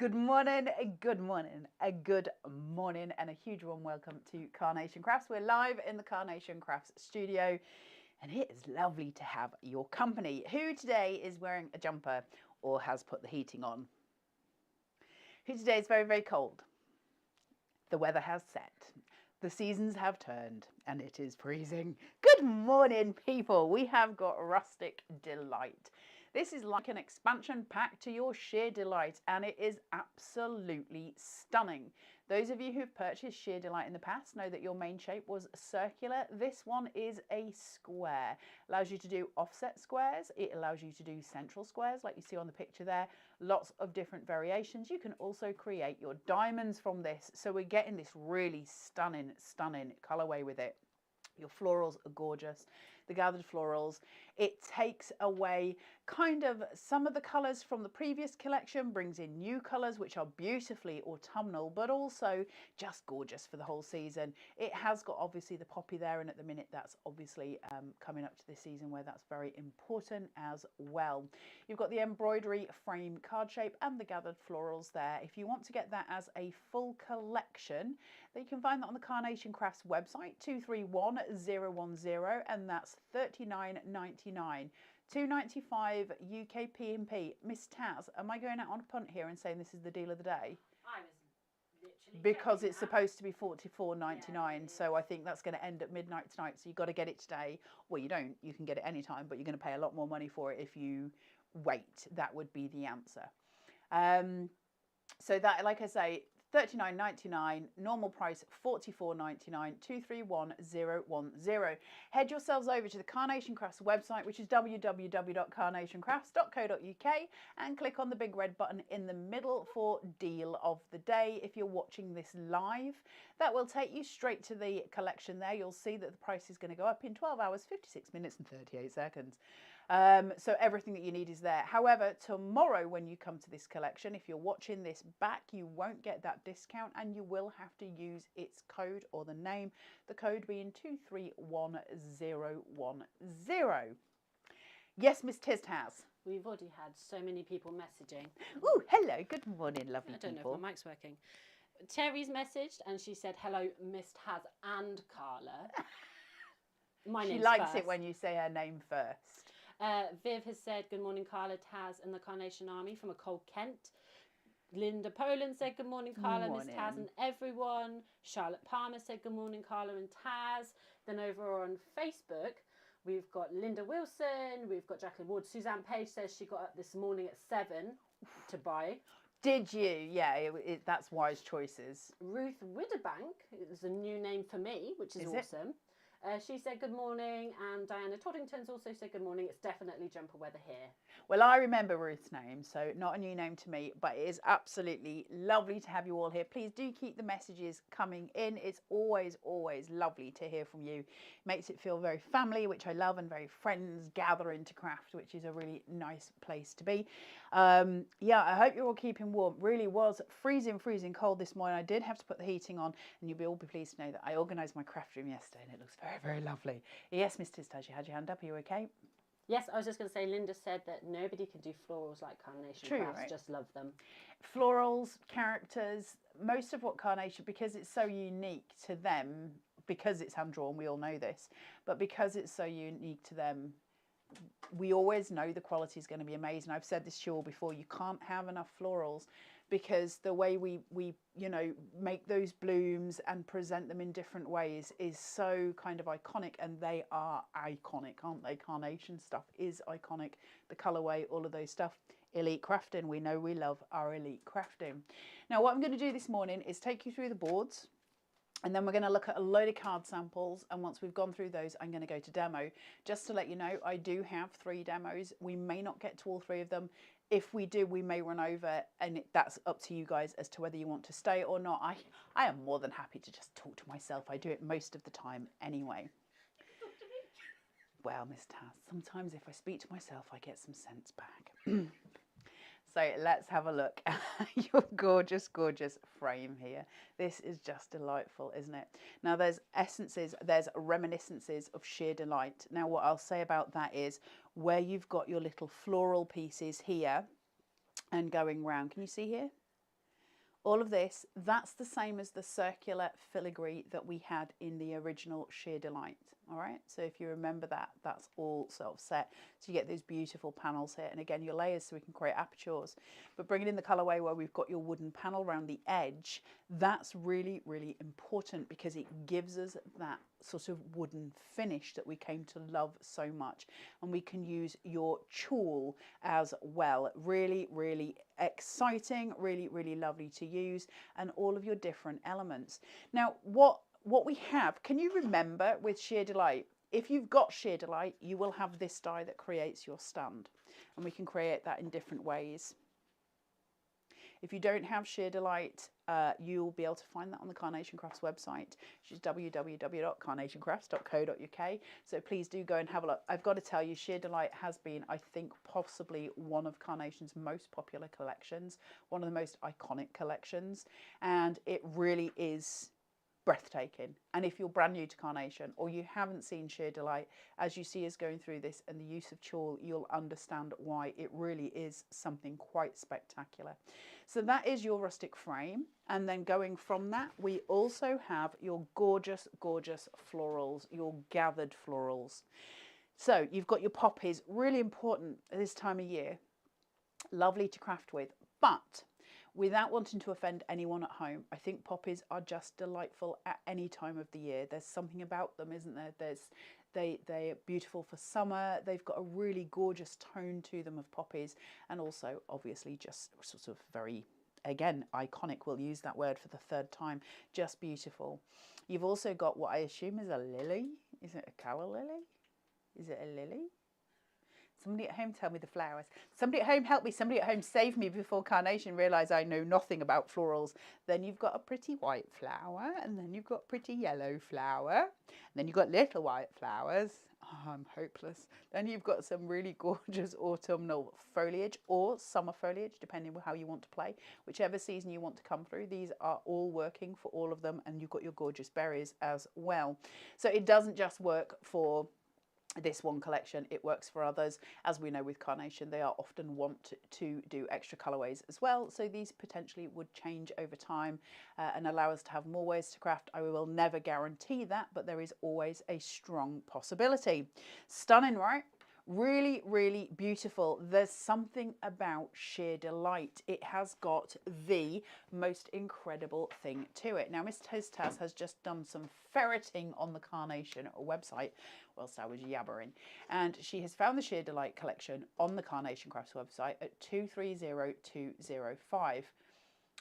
Good morning, good morning, a good morning, and a huge warm welcome to Carnation Crafts. We're live in the Carnation Crafts studio, and it is lovely to have your company. Who today is wearing a jumper or has put the heating on? Who today is very, very cold? The weather has set. The seasons have turned and it is freezing. Good morning, people. We have got Rustic Delight. This is like an expansion pack to your sheer delight, and it is absolutely stunning. Those of you who've purchased sheer delight in the past know that your main shape was circular. This one is a square. Allows you to do offset squares. It allows you to do central squares like you see on the picture there. Lots of different variations. You can also create your diamonds from this. So we're getting this really stunning colorway with it. Your florals are gorgeous. The gathered florals, it takes away kind of some of the colours from the previous collection, brings in new colours which are beautifully autumnal, but also just gorgeous for the whole season. It has got obviously the poppy there, and at the minute that's obviously coming up to this season where that's very important as well. You've got the embroidery frame card shape and the gathered florals there. If you want to get that as a full collection, then you can find that on the Carnation Crafts website, 231010, and that's $39.99. $2.95 UK P&P. Miss Taz, am I going out on a punt here and saying this is the deal of the day? I was literally because it's that. supposed to be $44.99, Yeah, so I think that's going to end at midnight tonight. So you've got to get it today. Well, you don't. You can get it anytime, but you're going to pay a lot more money for it if you wait. That would be the answer. So that, like I say, $39.99, normal price $44.99, 231010. Head yourselves over to the Carnation Crafts website, which is www.carnationcrafts.co.uk, and click on the big red button in the middle for deal of the day. If you're watching this live, that will take you straight to the collection there. You'll see that the price is going to go up in 12 hours, 56 minutes and 38 seconds. So everything that you need is there. However, tomorrow when you come to this collection, if you're watching this back, you won't get that discount, and you will have to use its code or the name, the code being 231010. Yes, Miss Tist has. We've already had so many people messaging. Oh, hello. Good morning, lovely people. I don't know if my mic's working. Terry's messaged and she said, hello, Miss Taz and Carla. She likes it when you say her name first. Viv has said, good morning, Carla, Taz and the Carnation Army from a cold Kent. Linda Poland said, good morning, Carla, Miss Taz and everyone. Charlotte Palmer said, good morning, Carla and Taz. Then over on Facebook, we've got Linda Wilson, we've got Jacqueline Ward. Suzanne Page says she got up this morning at 7 to buy. Did you? Yeah, that's wise choices. Ruth Widderbank is a new name for me, which is awesome. She said good morning, and Diana Toddington's also said good morning. It's definitely jumper weather here. Well, I remember Ruth's name, so not a new name to me, but it is absolutely lovely to have you all here. Please do keep the messages coming in. It's always, always lovely to hear from you. It makes it feel very family, which I love, and very friends gathering to craft, which is a really nice place to be. Yeah, I hope you're all keeping warm. Really was freezing cold this morning. I did have to put the heating on, and you'll all be pleased to know that I organised my craft room yesterday, and it looks very, very lovely. Yes, Miss Tistaj, you had your hand up. Are you okay? Yes, I was just going to say, Linda said that nobody can do florals like Carnation Crafts, right? Just love them. Florals, characters, most of what Carnation, because it's so unique to them, because it's hand-drawn, we all know this, but because it's so unique to them, we always know the quality is going to be amazing. I've said this to you all before, you can't have enough florals, because the way we you know, make those blooms and present them in different ways is so kind of iconic, and they are iconic, aren't they? Carnation stuff is iconic. The colorway, all of those stuff. Elite crafting, we know we love our elite crafting. Now what I'm going to do this morning is take you through the boards, and then we're going to look at a load of card samples, and once we've gone through those, I'm going to go to demo. Just to let you know, I do have 3 demos. We may not get to all 3 of them. If we do, we may run over, and that's up to you guys as to whether you want to stay or not. I am more than happy to just talk to myself. I do it most of the time anyway. Well, Miss Taz, sometimes if I speak to myself, I get some sense back. So let's have a look at your gorgeous, gorgeous frame here. This is just delightful, isn't it? Now there's essences, there's reminiscences of sheer delight. Now what I'll say about that is where you've got your little floral pieces here and going round. Can you see here? All of this, that's the same as the circular filigree that we had in the original Sheer Delight. All right, so if you remember that, that's all sort of set. So you get those beautiful panels here. And again, your layers so we can create apertures. But bringing in the colorway where we've got your wooden panel around the edge, that's really, really important because it gives us that sort of wooden finish that we came to love so much. And we can use your tulle as well. Really, really exciting, really, really lovely to use, and all of your different elements. Now, what we have, can you remember with Sheer Delight, if you've got Sheer Delight, you will have this die that creates your stand, and we can create that in different ways. If you don't have Sheer Delight, you'll be able to find that on the Carnation Crafts website, which is www.carnationcrafts.co.uk. So please do go and have a look. I've got to tell you, Sheer Delight has been, I think, possibly one of Carnation's most popular collections, one of the most iconic collections, and it really is breathtaking. And if you're brand new to Carnation or you haven't seen Sheer Delight, as you see us going through this and the use of tulle, you'll understand why it really is something quite spectacular. So that is your rustic frame, and then going from that we also have your gorgeous, gorgeous florals, your gathered florals. So you've got your poppies, really important at this time of year, lovely to craft with, but without wanting to offend anyone at home, I think poppies are just delightful at any time of the year. There's something about them, isn't there? They're beautiful for summer. They've got a really gorgeous tone to them of poppies, and also obviously just sort of very, again, iconic. We'll use that word for the third time. Just beautiful. You've also got what I assume is a lily. Is it a calla lily? Is it a lily? Somebody at home tell me the flowers. Somebody at home help me. Somebody at home save me before Carnation realise I know nothing about florals. Then you've got a pretty white flower, and then you've got pretty yellow flower. And then you've got little white flowers. Oh, I'm hopeless. Then you've got some really gorgeous autumnal foliage or summer foliage, depending on how you want to play. Whichever season you want to come through, these are all working for all of them. And you've got your gorgeous berries as well. So it doesn't just work for this one collection, it works for others. As we know with Carnation, they are often want to do extra colorways as well, so these potentially would change over time and allow us to have more ways to craft. I will never guarantee that, but there is always a strong possibility. Stunning, right? Really, really beautiful. There's something about Sheer Delight. It has got the most incredible thing to it. Now, Miss Taz has just done some ferreting on the Carnation website whilst I was yabbering, and she has found the Sheer Delight collection on the Carnation Crafts website at 230205.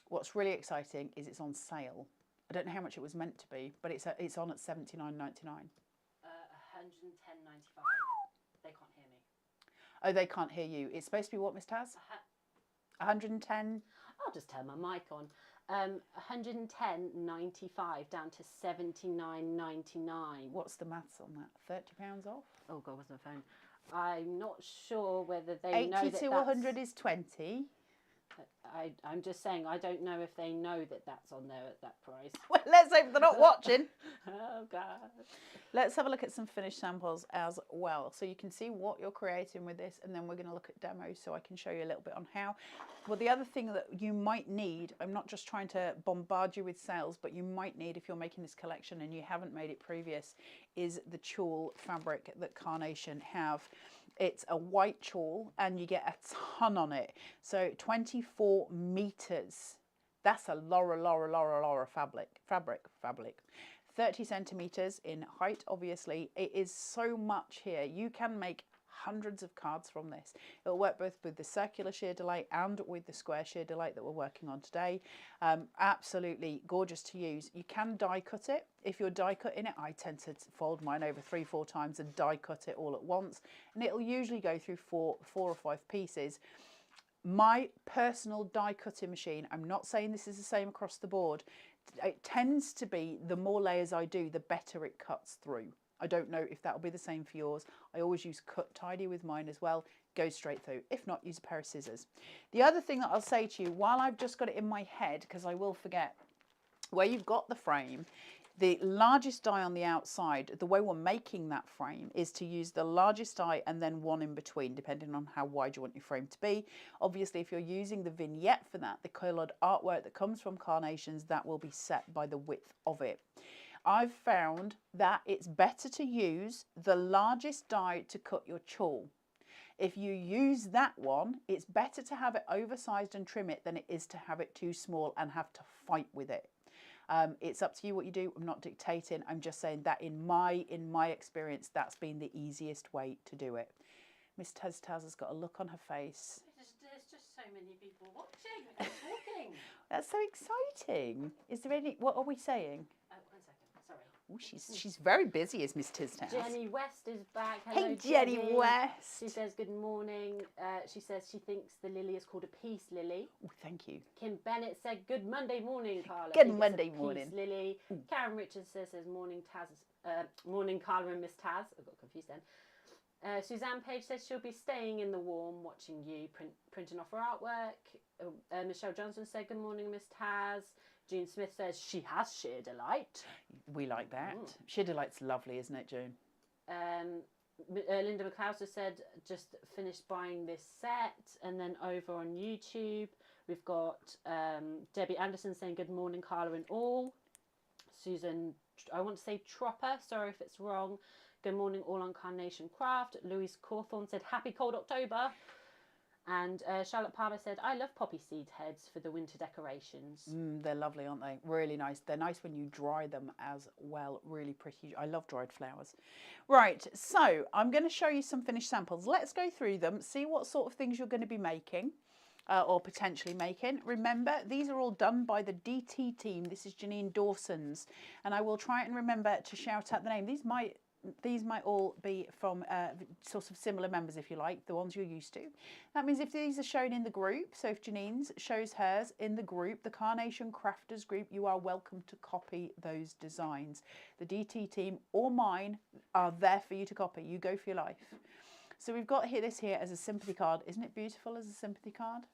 What's really exciting is it's on sale. I don't know how much it was meant to be, but it's on at $79.99. 110.95. They can't hear me. Oh, they can't hear you. It's supposed to be what, Miss Taz? 110? I'll just turn my mic on. 110.95 down to 79.99. What's the maths on that? £30 off? Oh God, what's my phone? I'm not sure whether they know that 80 to 100 is 20. I'm just saying, I don't know if they know that that's on there at that price. Well, let's hope they're not watching. Oh God. Let's have a look at some finished samples as well, so you can see what you're creating with this, and then we're going to look at demos so I can show you a little bit on how. Well, the other thing that you might need, I'm not just trying to bombard you with sales, but you might need, if you're making this collection and you haven't made it previous, is the tulle fabric that Carnation have. It's a white tulle and you get a ton on it. So 24 meters. That's a Laura fabric. 30 centimeters in height, obviously. It is so much here. You can make hundreds of cards from this. It'll work both with the circular Sheer Delight and with the square Sheer Delight that we're working on today. Absolutely gorgeous to use. You can die cut it. If you're die cutting it, I tend to fold mine over 3-4 times and die cut it all at once, and it'll usually go through four or five pieces. My personal die cutting machine, I'm not saying this is the same across the board, it tends to be the more layers I do, the better it cuts through. I don't know if that'll be the same for yours. I always use Cut Tidy with mine as well. Goes straight through. If not, use a pair of scissors. The other thing that I'll say to you, while I've just got it in my head, because I will forget, where you've got the frame, The largest die on the outside, the way we're making that frame is to use the largest die and then one in between, depending on how wide you want your frame to be. Obviously, if you're using the vignette for that, the coloured artwork that comes from Carnations, that will be set by the width of it. I've found that it's better to use the largest die to cut your chawl. If you use that one, it's better to have it oversized and trim it than it is to have it too small and have to fight with it. It's up to you what you do. I'm not dictating. I'm just saying that in my experience, that's been the easiest way to do it. Miss Taz has got a look on her face. There's just so many people watching and talking. That's so exciting. Is there any? What are we saying? Oh, 1 second. Sorry. Oh, she's very busy, is Miss Taz. Jenny West is back. Hello, Hey, Jenny West. She says good morning. She says she thinks the lily is called a peace lily. Oh, thank you. Kim Bennett said good Monday morning, Carla. Good Monday morning. Peace lily. Ooh. Karen Richards says morning Taz. Morning Carla and Miss Taz. I got confused then. Suzanne Page says she'll be staying in the warm, watching you, printing off her artwork. Michelle Johnson said good morning, Miss Taz. June Smith says she has sheer delight. We like that. Sheer delight's lovely, isn't it, June? Linda McLeod has said just finished buying this set, and then over on YouTube we've got Debbie Anderson saying good morning, Carla and all. Susan, I want to say Tropper, sorry if it's wrong. Good morning, all on Carnation Craft. Louise Cawthorne said happy cold October. And Charlotte Palmer said, I love poppy seed heads for the winter decorations. They're lovely, aren't they? Really nice. They're nice when you dry them as well. Really pretty. I love dried flowers. Right, so I'm going to show you some finished samples. Let's go through them, see what sort of things you're going to be making or potentially making. Remember, these are all done by the DT team. This is Janine Dawson's. And I will try and remember to shout out the name. These might all be from sort of similar members, if you like, the ones you're used to. That means if these are shown in the group, so if Janine's shows hers in the group, the Carnation Crafters group, you are welcome to copy those designs. The DT team or mine are there for you to copy. You go for your life. So we've got this here as a sympathy card. Isn't it beautiful as a sympathy card?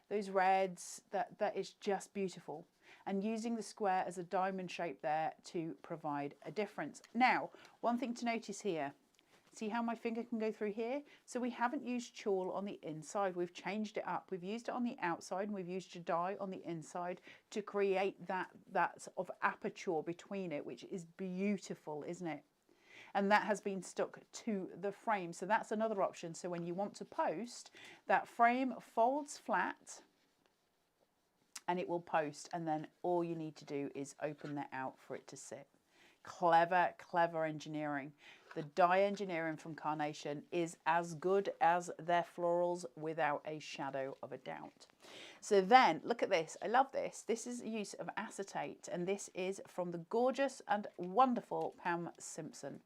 Those reds, that is just beautiful. And using the square as a diamond shape there to provide a difference. Now, one thing to notice here, see how my finger can go through here? So we haven't used chawl on the inside, we've changed it up. We've used it on the outside and we've used Jadai on the inside to create that sort of aperture between it, which is beautiful, isn't it? And that has been stuck to the frame. So that's another option. So when you want to post, that frame folds flat, and it will post, and then all you need to do is open that out for it to sit. Clever, clever engineering. The die engineering from Carnation is as good as their florals without a shadow of a doubt. So then, look at this. I love this. This is the use of acetate, and this is from the gorgeous and wonderful Pam Simpson.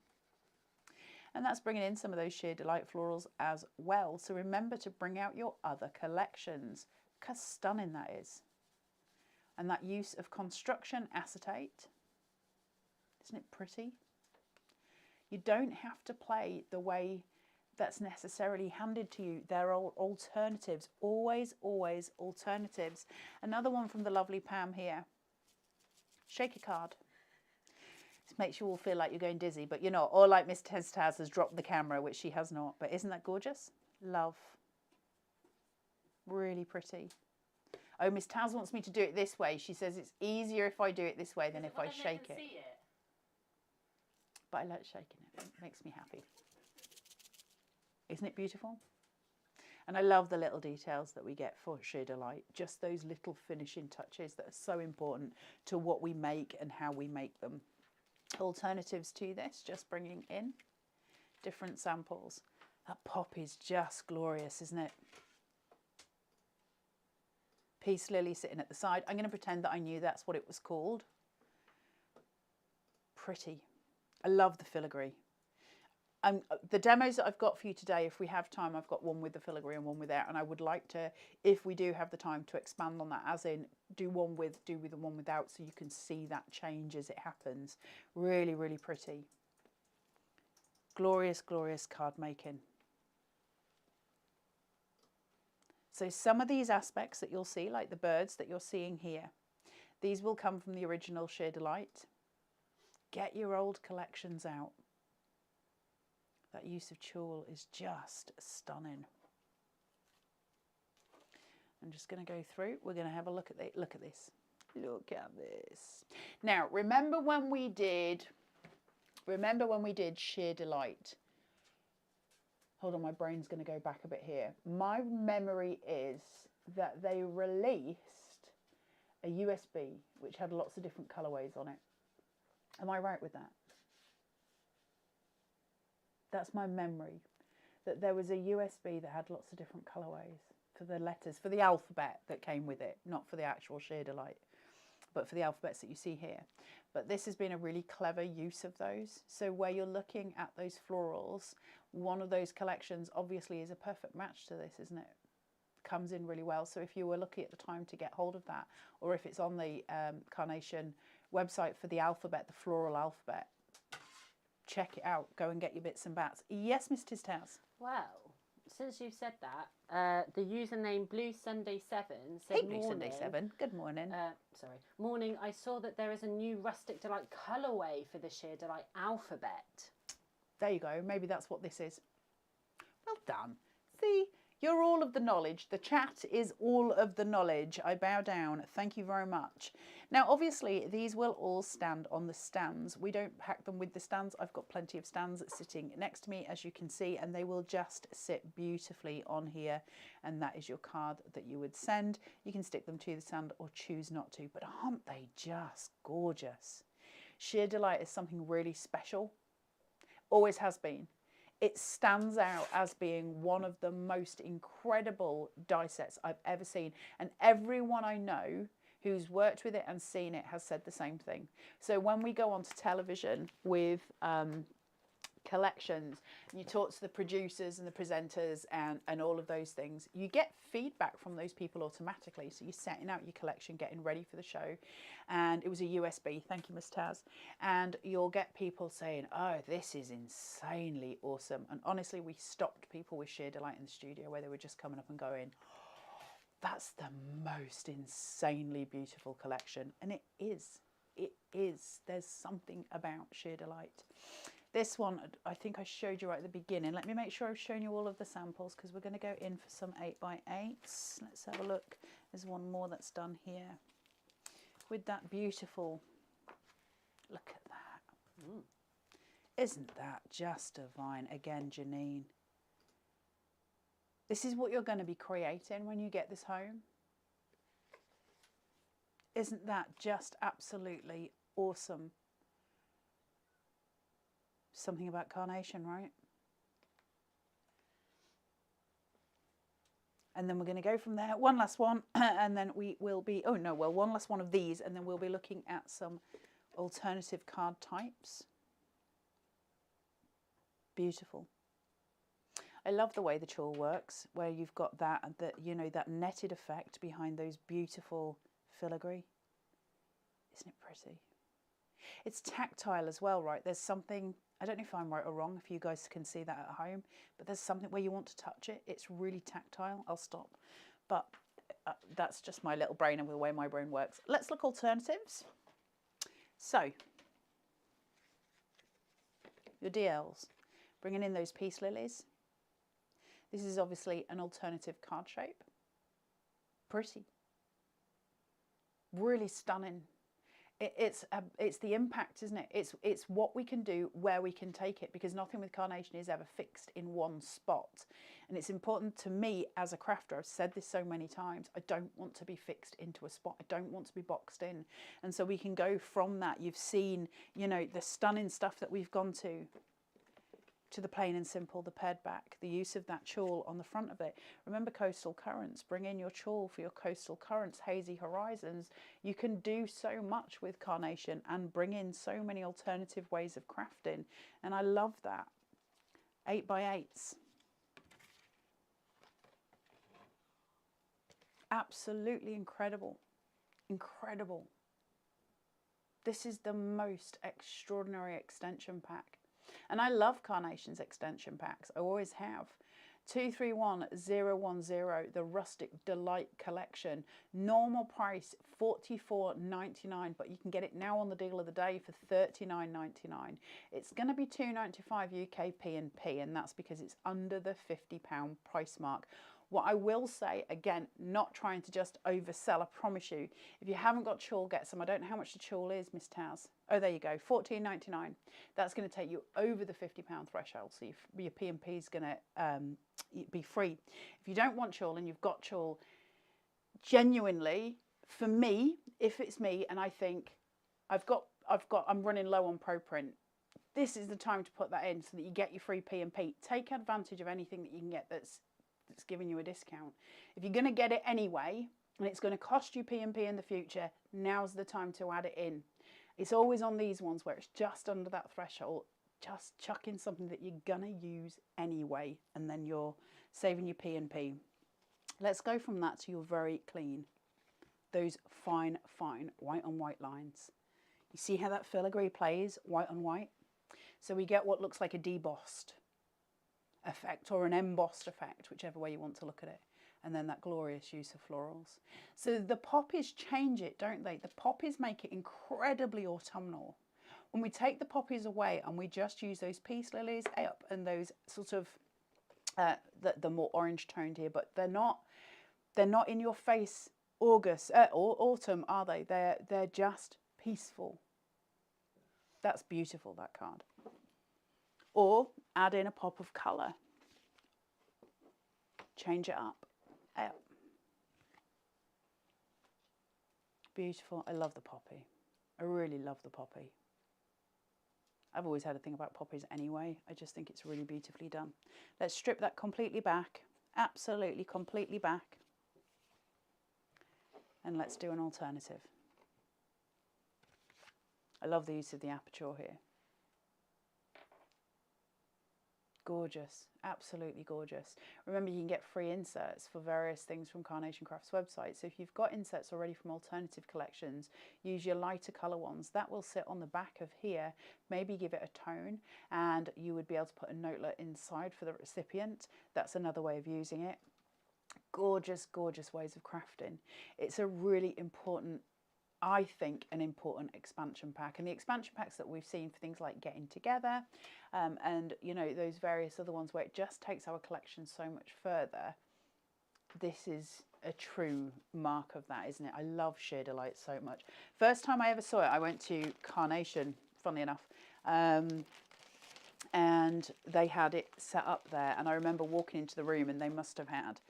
And that's bringing in some of those Sheer Delight florals as well. So remember to bring out your other collections. Look how stunning that is. And that use of construction acetate, isn't it pretty? You don't have to play the way that's necessarily handed to you. There are alternatives, always, always alternatives. Another one from the lovely Pam here. Shake a card. This makes you all feel like you're going dizzy, but you're not. Or like Miss Taz has dropped the camera, which she has not. But isn't that gorgeous? Love. Really pretty. Oh, Miss Taz wants me to do it this way. She says it's easier if I do it this way than if I shake it. But I like shaking it. It makes me happy. Isn't it beautiful? And I love the little details that we get for Sheer Delight. Just those little finishing touches that are so important to what we make and how we make them. Alternatives to this, just bringing in different samples. That pop is just glorious, isn't it? Peace lily sitting at the side. I'm going to pretend that I knew that's what it was called. Pretty. I love the filigree. The demos that I've got for you today, if we have time, I've got one with the filigree and one without, and I would like to, if we do have the time, to expand on that, as in do with the one without, so you can see that change as it happens. Really, really pretty. Glorious, glorious card making. So some of these aspects that you'll see, like the birds that you're seeing here, these will come from the original Sheer Delight. Get your old collections out. That use of tulle is just stunning. I'm just going to go through. We're going to have a look at this. Look at this. Look at this. Now, remember when we did Sheer Delight? Hold on, my brain's going to go back a bit here. My memory is that they released a USB which had lots of different colorways on it. Am I right with that? That's my memory, that there was a USB that had lots of different colorways for the letters, for the alphabet that came with it, not for the actual Sheer Delight, but for the alphabets that you see here. But this has been a really clever use of those. So where you're looking at those florals, one of those collections obviously is a perfect match to this, isn't it? Comes in really well. So if you were lucky at the time to get hold of that, or if it's on the Carnation website for the alphabet, the floral alphabet, check it out. Go and get your bits and bats. Yes, Miss Taz. Well, since you've said that, the username Blue Sunday 7 said, hey, Blue Sunday 7. Good morning. Morning. I saw that there is a new Rustic Delight colourway for the Sheer Delight alphabet. There you go. Maybe that's what this is. Well done. See, you're all of the knowledge. The chat is all of the knowledge. I bow down. Thank you very much. Now, obviously, these will all stand on the stands. We don't pack them with the stands. I've got plenty of stands sitting next to me, as you can see, and they will just sit beautifully on here. And that is your card that you would send. You can stick them to the stand or choose not to, but aren't they just gorgeous? Sheer Delight is something really special. Always has been. It stands out as being one of the most incredible die sets I've ever seen. And everyone I know who's worked with it and seen it has said the same thing. So when we go onto television with collections, you talk to the producers and the presenters and all of those things, you get feedback from those people automatically. So you're setting out your collection, getting ready for the show, and it was a USB, thank you, Miss Taz, and you'll get people saying, oh, this is insanely awesome. And honestly, we stopped people with Sheer Delight in the studio where they were just coming up and going, that's the most insanely beautiful collection. And it is. There's something about Sheer Delight. This one, I think I showed you right at the beginning. Let me make sure I've shown you all of the samples, because we're going to go in for some 8x8s. Let's have a look. There's one more that's done here with that beautiful, look at that. Isn't that just divine? Again, Janine. This is what you're going to be creating when you get this home. Isn't that just absolutely awesome? Something about Carnation, right? And then we're going to go from there. One last one, and then we will be, oh no, well, one last one of these, and then we'll be looking at some alternative card types. Beautiful. I love the way the tulle works, where you've got that, you know, that netted effect behind those beautiful filigree. Isn't it pretty? It's tactile as well, right? There's something, I don't know if I'm right or wrong, if you guys can see that at home, but there's something where you want to touch it. It's really tactile. I'll stop. But that's just my little brain and the way my brain works. Let's look alternatives. So, your DLs, bringing in those peace lilies. This is obviously an alternative card shape. Pretty. Really stunning. It's the impact, isn't it? It's what we can do, where we can take it, because nothing with Carnation is ever fixed in one spot. And it's important to me as a crafter, I've said this so many times, I don't want to be fixed into a spot. I don't want to be boxed in. And so we can go from that. You've seen, you know, the stunning stuff that we've gone to the plain and simple, the pared back, the use of that tulle on the front of it. Remember Coastal Currents, bring in your tulle for your Coastal Currents, Hazy Horizons. You can do so much with Carnation and bring in so many alternative ways of crafting. And I love that. 8x8s. Absolutely incredible. Incredible. This is the most extraordinary extension pack. And I love Carnation's extension packs. I always have. 231010, the Rustic Delight Collection. Normal price $44.99, but you can get it now on the deal of the day for $39.99. It's going to be $2.95 UK P&P, and that's because it's under the £50 price mark. What I will say, again, not trying to just oversell, I promise you, if you haven't got tulle, get some. I don't know how much the tulle is, Miss Taz. Oh, there you go, $14.99. That's going to take you over the £50 threshold, so your P&P is going to be free. If you don't want tulle and you've got tulle, genuinely, for me, if it's me and I think I'm running low on pro print, this is the time to put that in so that you get your free P&P. Take advantage of anything that you can get that's giving you a discount. If you're going to get it anyway and it's going to cost you P&P in the future, now's the time to add it in. It's always on these ones where it's just under that threshold. Just chuck in something that you're going to use anyway, and then you're saving your P&P. Let's go from that to your very clean. Those fine, fine white on white lines. You see how that filigree plays white on white? So we get what looks like a debossed effect or an embossed effect, whichever way you want to look at it. And then that glorious use of florals. So the poppies change it, don't they? The poppies make it incredibly autumnal. When we take the poppies away and we just use those peace lilies up and those sort of the more orange toned here, but they're not in your face August or autumn, are they? They're just peaceful. That's beautiful, that card. Or add in a pop of colour. Change it up. Beautiful. I love the poppy. I really love the poppy. I've always had a thing about poppies anyway. I just think it's really beautifully done. Let's strip that completely back. Absolutely completely back. And let's do an alternative. I love the use of the aperture here. Gorgeous, absolutely gorgeous. Remember, you can get free inserts for various things from Carnation Crafts website. So if you've got inserts already from alternative collections, use your lighter colour ones. That will sit on the back of here, maybe give it a tone, and you would be able to put a notelet inside for the recipient. That's another way of using it. Gorgeous, gorgeous ways of crafting. It's a really important, I think, an important expansion pack. And the expansion packs that we've seen for things like Getting Together and, you know, those various other ones where it just takes our collection so much further, this is a true mark of that, isn't it? I love Sheer Delight so much. First time I ever saw it, I went to Carnation, funnily enough, and they had it set up there. And I remember walking into the room and they must have had,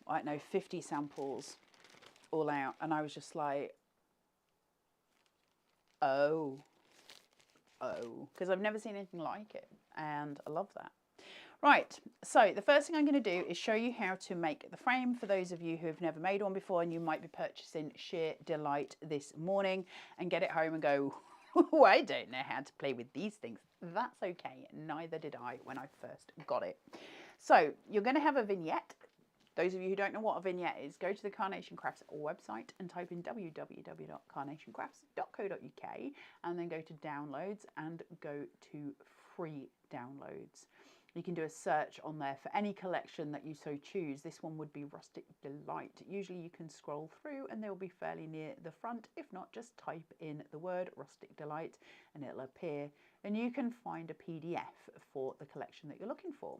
I don't know, 50 samples all out. And I was just like, oh, because I've never seen anything like it, and I love that. Right, so the first thing I'm going to do is show you how to make the frame for those of you who have never made one before and you might be purchasing Sheer Delight this morning and get it home and go, oh, I don't know how to play with these things. That's okay, neither did I when I first got it. So you're going to have a vignette. Those of you who don't know what a vignette is, go to the Carnation Crafts website and type in www.carnationcrafts.co.uk and then go to downloads and go to free downloads. You can do a search on there for any collection that you so choose. This one would be Rustic Delight. Usually you can scroll through and they'll be fairly near the front. If not, just type in the word Rustic Delight and it'll appear. And you can find a PDF for the collection that you're looking for.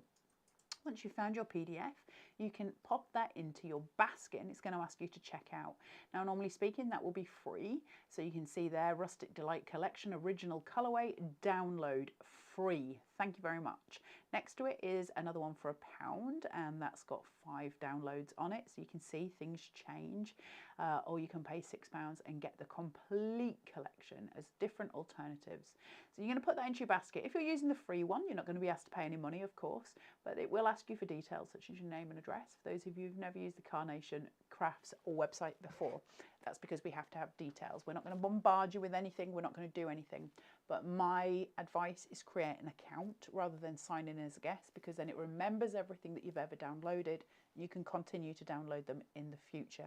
Once you've found your PDF, you can pop that into your basket and it's going to ask you to check out. Now, normally speaking, that will be free. So you can see there, Rustic Delight Collection, original colorway, download free. Thank you very much. Next to it is another one for £1 and that's got 5 downloads on it. So you can see things change, or you can pay £6 and get the complete collection as different alternatives. So you're going to put that into your basket. If you're using the free one, you're not going to be asked to pay any money, of course, but it will ask you for details such as your name and address. For those of you who've never used the Carnation Crafts website before, that's because we have to have details. We're not going to bombard you with anything. We're not going to do anything. But my advice is create an account rather than sign in as a guest, because then it remembers everything that you've ever downloaded You can continue to download them in the future.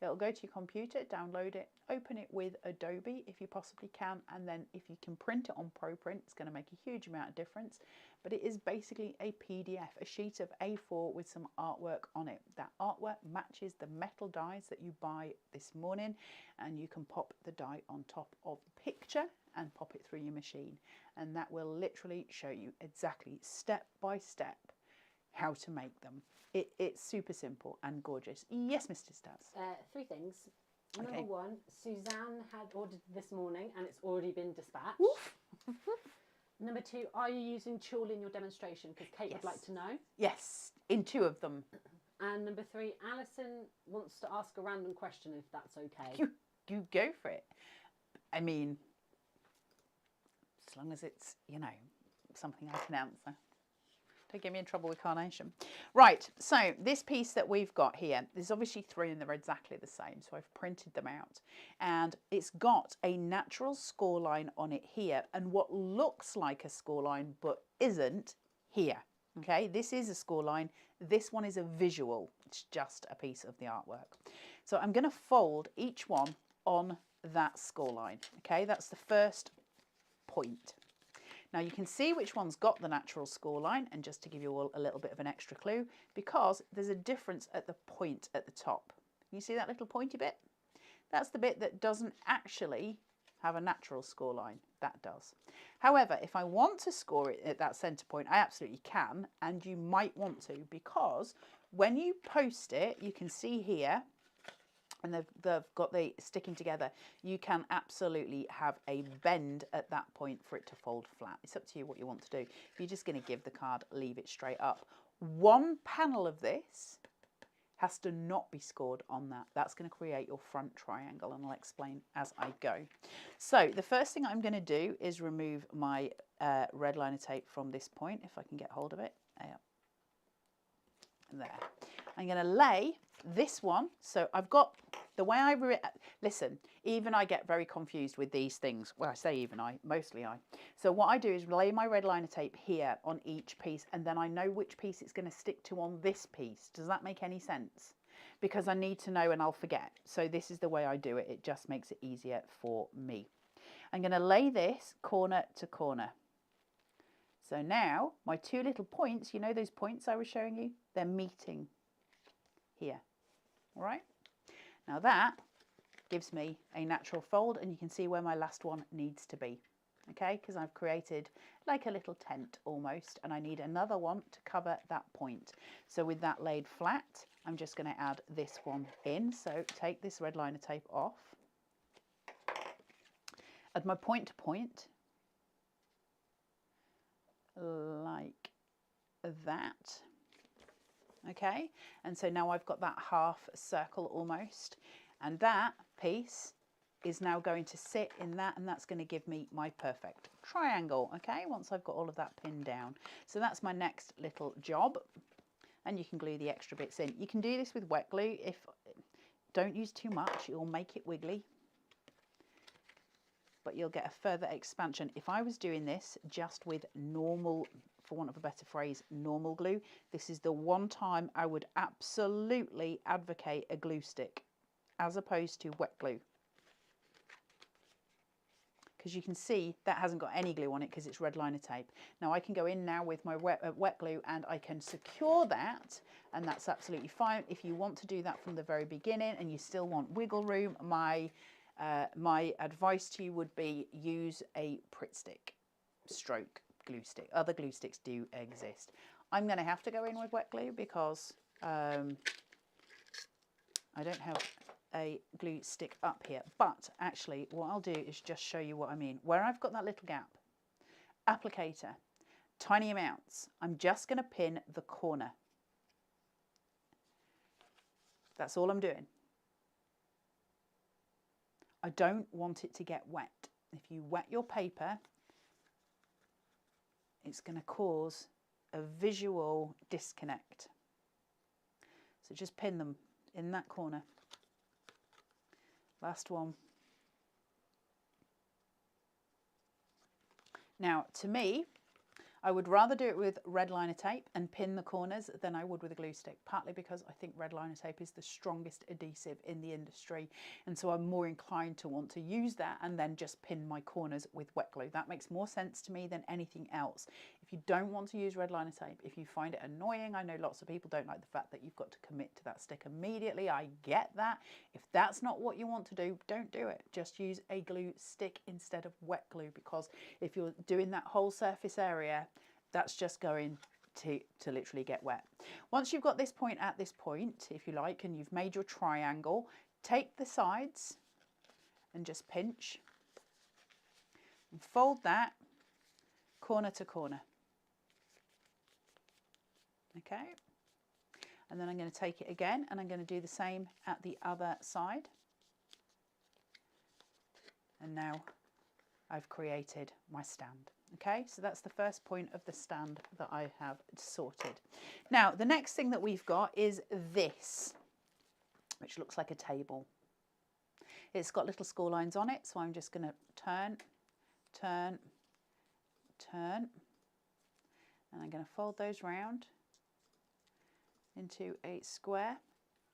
It'll go to your computer, download it, open it with Adobe if you possibly can, and then if you can print it on ProPrint, it's going to make a huge amount of difference. But it is basically a PDF, a sheet of A4 with some artwork on it. That artwork matches the metal dies that you buy this morning, and you can pop the die on top of the picture and pop it through your machine, and that will literally show you exactly step by step how to make them. It's super simple and gorgeous. Yes, Mr. Stas. 3 things. Okay. Number 1, Suzanne had ordered this morning and it's already been dispatched. Number 2, are you using tulle in your demonstration? Because Kate would like to know. Yes, in 2 of them. And number 3, Alison wants to ask a random question, if that's okay. You go for it. I mean, as long as it's, you know, something I can answer. Don't get me in trouble with Carnation. Right, so this piece that we've got here, there's obviously 3 and they're exactly the same, so I've printed them out. And it's got a natural score line on it here and what looks like a score line but isn't here. Okay, this is a score line. This one is a visual. It's just a piece of the artwork. So I'm going to fold each one on that score line. Okay, that's the first point. Now you can see which one's got the natural score line, and just to give you all a little bit of an extra clue, because there's a difference at the point at the top. You see that little pointy bit? That's the bit that doesn't actually have a natural score line. That does. However, if I want to score it at that centre point, I absolutely can, and you might want to, because when you post it, you can see here, and they've got the sticking together, you can absolutely have a bend at that point for it to fold flat. It's up to you what you want to do. If you're just going to give the card, leave it straight up. One panel of this has to not be scored on that. That's going to create your front triangle, and I'll explain as I go. So the first thing I'm going to do is remove my red liner tape from this point, if I can get hold of it. There. I'm going to lay this one. So I've got the way I listen, even I get very confused with these things. Well, I say even I, mostly I. So what I do is lay my red liner tape here on each piece, and then I know which piece it's going to stick to on this piece. Does that make any sense? Because I need to know and I'll forget. So this is the way I do it. It just makes it easier for me. I'm going to lay this corner to corner. So now my 2 little points, you know those points I was showing you? They're meeting here. All right. Now that gives me a natural fold, and you can see where my last one needs to be. Okay, because I've created like a little tent almost, and I need another one to cover that point. So with that laid flat, I'm just going to add this one in. So take this red liner tape off. Add my point to point, like that. Okay, and so now I've got that half circle almost, and that piece is now going to sit in that, and that's going to give me my perfect triangle. Okay, once I've got all of that pinned down. So that's my next little job, and you can glue the extra bits in. You can do this with wet glue. Don't use too much, you'll make it wiggly, but you'll get a further expansion. If I was doing this just with normal, for want of a better phrase, normal glue, this is the one time I would absolutely advocate a glue stick as opposed to wet glue. Because you can see that hasn't got any glue on it because it's red liner tape. Now I can go in now with my wet glue and I can secure that, and that's absolutely fine. If you want to do that from the very beginning and you still want wiggle room, my advice to you would be use a Pritt stick stroke glue stick. Other glue sticks do exist. I'm going to have to go in with wet glue because I don't have a glue stick up here, but actually what I'll do is just show you what I mean. Where I've got that little gap, applicator, tiny amounts, I'm just going to pin the corner. That's all I'm doing. I don't want it to get wet. If you wet your paper, it's going to cause a visual disconnect. So just pin them in that corner. Last one. Now, to me, I would rather do it with red liner tape and pin the corners than I would with a glue stick, partly because I think red liner tape is the strongest adhesive in the industry, and so I'm more inclined to want to use that and then just pin my corners with wet glue. That makes more sense to me than anything else. If you don't want to use red liner tape, if you find it annoying, I know lots of people don't like the fact that you've got to commit to that stick immediately. I get that. If that's not what you want to do, don't do it. Just use a glue stick instead of wet glue, because if you're doing that whole surface area, that's just going to literally get wet. Once you've got this point at this point, if you like, and you've made your triangle, take the sides and just pinch and fold that corner to corner. Okay, and then I'm going to take it again and I'm going to do the same at the other side. And now I've created my stand. Okay, so that's the first point of the stand that I have sorted. Now, the next thing that we've got is this, which looks like a table. It's got little score lines on it, so I'm just going to turn, turn, turn, and I'm going to fold those round into a square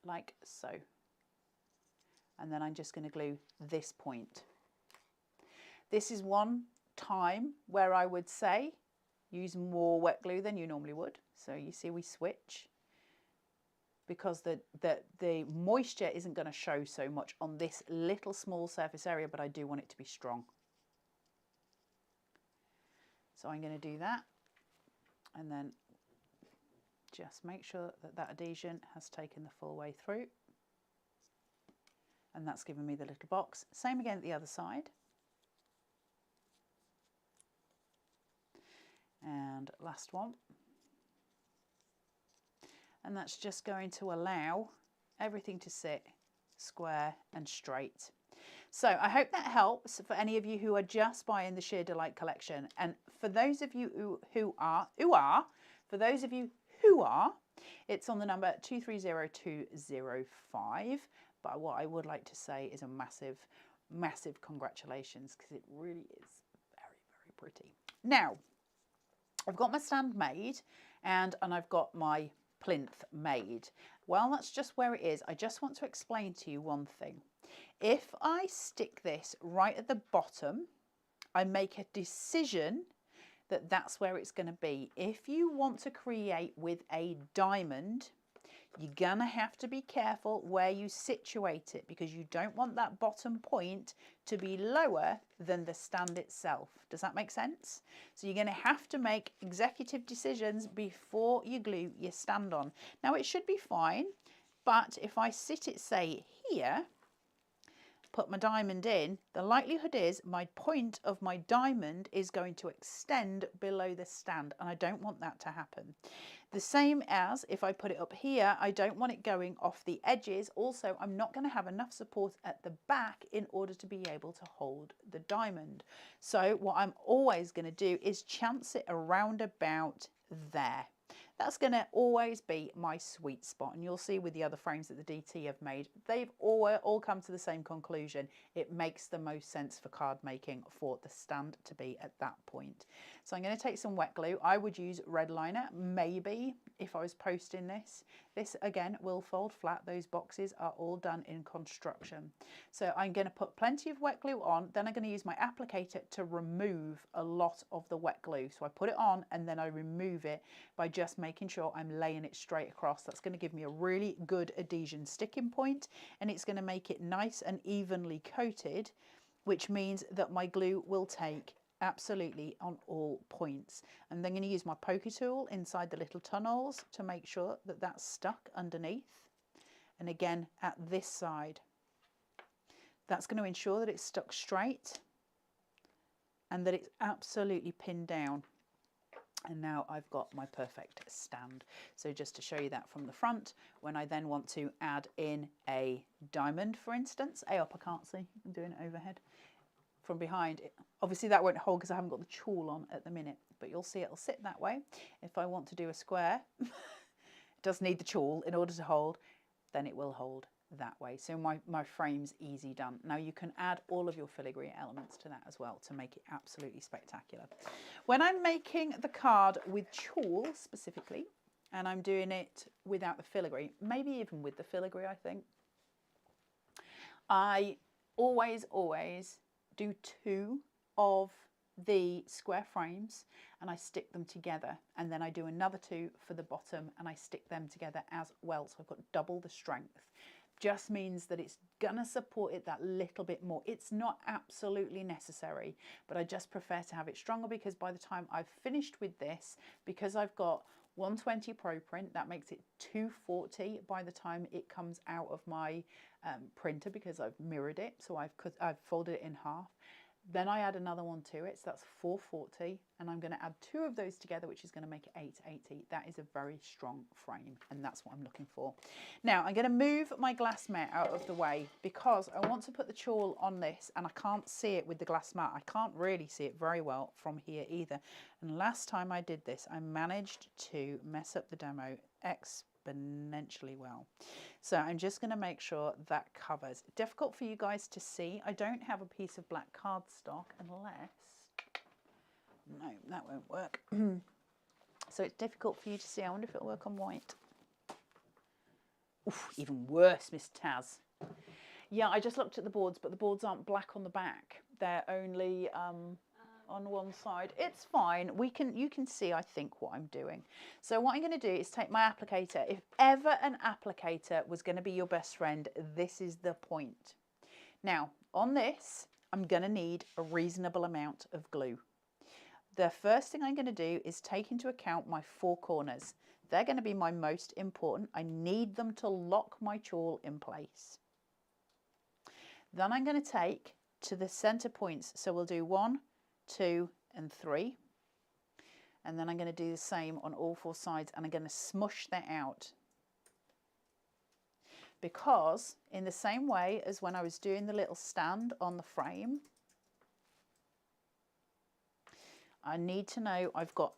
like so. And then I'm just going to glue this point. This is one time where I would say use more wet glue than you normally would. So you see we switch, because the moisture isn't going to show so much on this little small surface area, but I do want it to be strong. So I'm going to do that, and then just make sure that that adhesion has taken the full way through, and that's given me the little box. Same again at the other side. And last one. And that's just going to allow everything to sit square and straight. So I hope that helps for any of you who are just buying the Sheer Delight collection. And for those of you who are, it's on the number 230205. But what I would like to say is a massive, massive congratulations, because it really is very, very pretty. Now, I've got my stand made and I've got my plinth made. Well, that's just where it is. I just want to explain to you one thing. If I stick this right at the bottom, I make a decision that that's where it's going to be. If you want to create with a diamond, you're gonna have to be careful where you situate it, because you don't want that bottom point to be lower than the stand itself. Does that make sense? So you're gonna have to make executive decisions before you glue your stand on. Now it should be fine, but if I sit it, say here, put my diamond in, the likelihood is my point of my diamond is going to extend below the stand, and I don't want that to happen. The same as if I put it up here, I don't want it going off the edges. Also, I'm not going to have enough support at the back in order to be able to hold the diamond. So what I'm always going to do is chance it around about there. That's going to always be my sweet spot, and you'll see with the other frames that the DT have made, they've all come to the same conclusion. It makes the most sense for card making for the stand to be at that point. So I'm going to take some wet glue. I would use red liner, maybe, if I was posting this. This again will fold flat. Those boxes are all done in construction. So I'm going to put plenty of wet glue on, then I'm going to use my applicator to remove a lot of the wet glue. So I put it on and then I remove it by just making sure I'm laying it straight across. That's going to give me a really good adhesion sticking point, and it's going to make it nice and evenly coated, which means that my glue will take absolutely on all points. I'm then going to use my poker tool inside the little tunnels to make sure that that's stuck underneath, and again at this side. That's going to ensure that it's stuck straight and that it's absolutely pinned down. And now I've got my perfect stand. So just to show you that from the front, when I then want to add in a diamond, for instance, I can't see, I'm doing it overhead. From behind, obviously that won't hold because I haven't got the tool on at the minute, but you'll see it'll sit that way. If I want to do a square, it does need the tool in order to hold. then it will hold that way. So my frame's easy done. Now you can add all of your filigree elements to that as well to make it absolutely spectacular. When I'm making the card with tulle specifically, and I'm doing it without the filigree, maybe even with the filigree, I think, I always do 2 of the square frames and I stick them together, and then I do another 2 for the bottom and I stick them together as well, so I've got double the strength. Just means that it's gonna support it that little bit more. It's not absolutely necessary, but I just prefer to have it stronger, because by the time I've finished with this, because I've got 120 Pro Print, that makes it 240 by the time it comes out of my printer, because I've mirrored it, so I've folded it in half. Then I add another one to it, so that's 440, and I'm going to add 2 of those together, which is going to make it 880. That is a very strong frame, and that's what I'm looking for. Now I'm going to move my glass mat out of the way, because I want to put the tulle on this, and I can't see it with the glass mat. I can't really see it very well from here either. And last time I did this, I managed to mess up the demo exponentially well. So I'm just going to make sure that covers. Difficult for you guys to see. I don't have a piece of black cardstock unless, no, that won't work. So it's difficult for you to see. I wonder if it'll work on white. Oof, even worse, Miss Taz. Yeah, I just looked at the boards, but the boards aren't black on the back. They're only on one side. It's fine. You can see, I think, what I'm doing. So what I'm going to do is take my applicator. If ever an applicator was going to be your best friend, this is the point. Now, on this, I'm going to need a reasonable amount of glue. The first thing I'm going to do is take into account my 4 corners. They're going to be my most important. I need them to lock my tulle in place. Then I'm going to take to the center points. So we'll do 1, 2 and 3, and then I'm going to do the same on all 4 sides, and I'm going to smush that out, because in the same way as when I was doing the little stand on the frame, I need to know I've got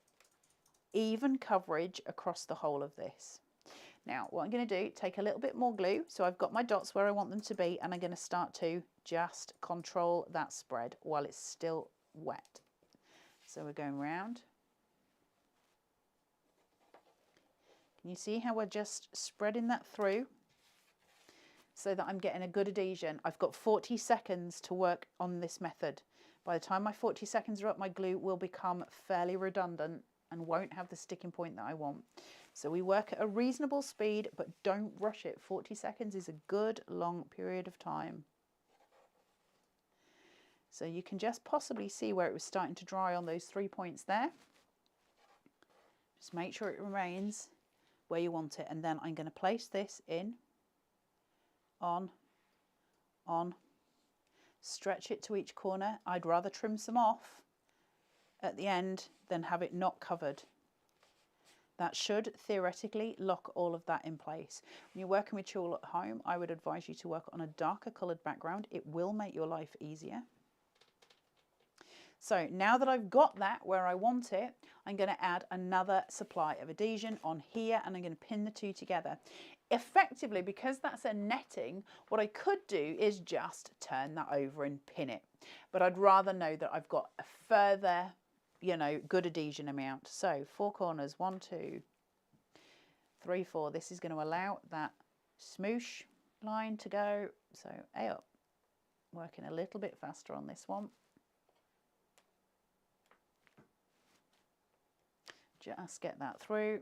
even coverage across the whole of this. Now what I'm going to do, take a little bit more glue, so I've got my dots where I want them to be, and I'm going to start to just control that spread while it's still wet. So we're going round. Can you see how we're just spreading that through so that I'm getting a good adhesion? I've got 40 seconds to work on this method. By the time my 40 seconds are up, my glue will become fairly redundant and won't have the sticking point that I want. So we work at a reasonable speed, but don't rush it. 40 seconds is a good long period of time. So you can just possibly see where it was starting to dry on those 3 points there. Just make sure it remains where you want it. And then I'm going to place this in, on, stretch it to each corner. I'd rather trim some off at the end than have it not covered. That should theoretically lock all of that in place. When you're working with tulle at home, I would advise you to work on a darker coloured background. It will make your life easier. So now that I've got that where I want it, I'm going to add another supply of adhesion on here, and I'm going to pin the 2 together. Effectively, because that's a netting, what I could do is just turn that over and pin it. But I'd rather know that I've got a further, you know, good adhesion amount. So 4 corners, 1, 2, 3, 4. This is going to allow that smoosh line to go. So A up, working a little bit faster on this one. Just get that through.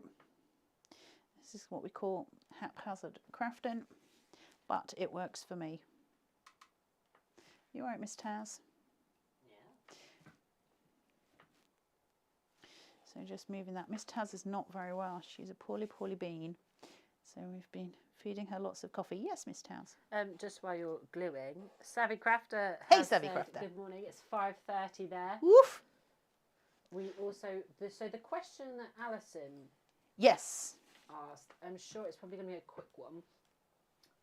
This is what we call haphazard crafting, but it works for me. You all right, Miss Taz? Yeah. So just moving that. Miss Taz is not very well. She's a poorly bean. So we've been feeding her lots of coffee. Yes, Miss Taz. Just while you're gluing, Savvy Crafter Hey, has Savvy said, Crafter. good morning. It's 5:30 there. Woof. We also, so the question that Alison Yes. asked, I'm sure it's probably going to be a quick one.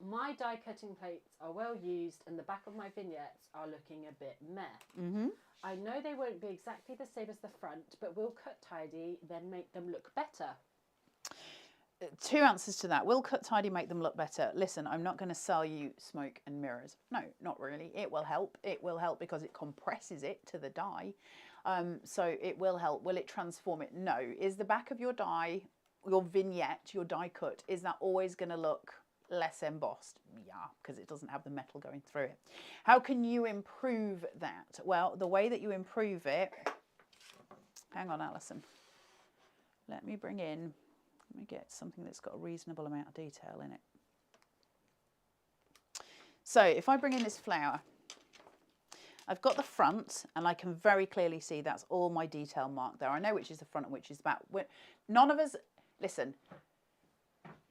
My die cutting plates are well used and the back of my vignettes are looking a bit meh. I know they won't be exactly the same as the front, but will cut tidy, then make them look better. two answers to that. Will Cut Tidy make them look better? Listen, I'm not going to sell you smoke and mirrors. No, not really. It will help. It will help because it compresses it to the die. So it will help. Will it transform it? No. Is the back of your die, your vignette, your die cut, is that always going to look less embossed? Yeah, because it doesn't have the metal going through it. How can you improve that? Well, the way that you improve it, hang on, Alison. Let me get something that's got a reasonable amount of detail in it. So if I bring in this flower, I've got the front and I can very clearly see that's all my detail marked there. I know which is the front and which is the back. None of us, listen,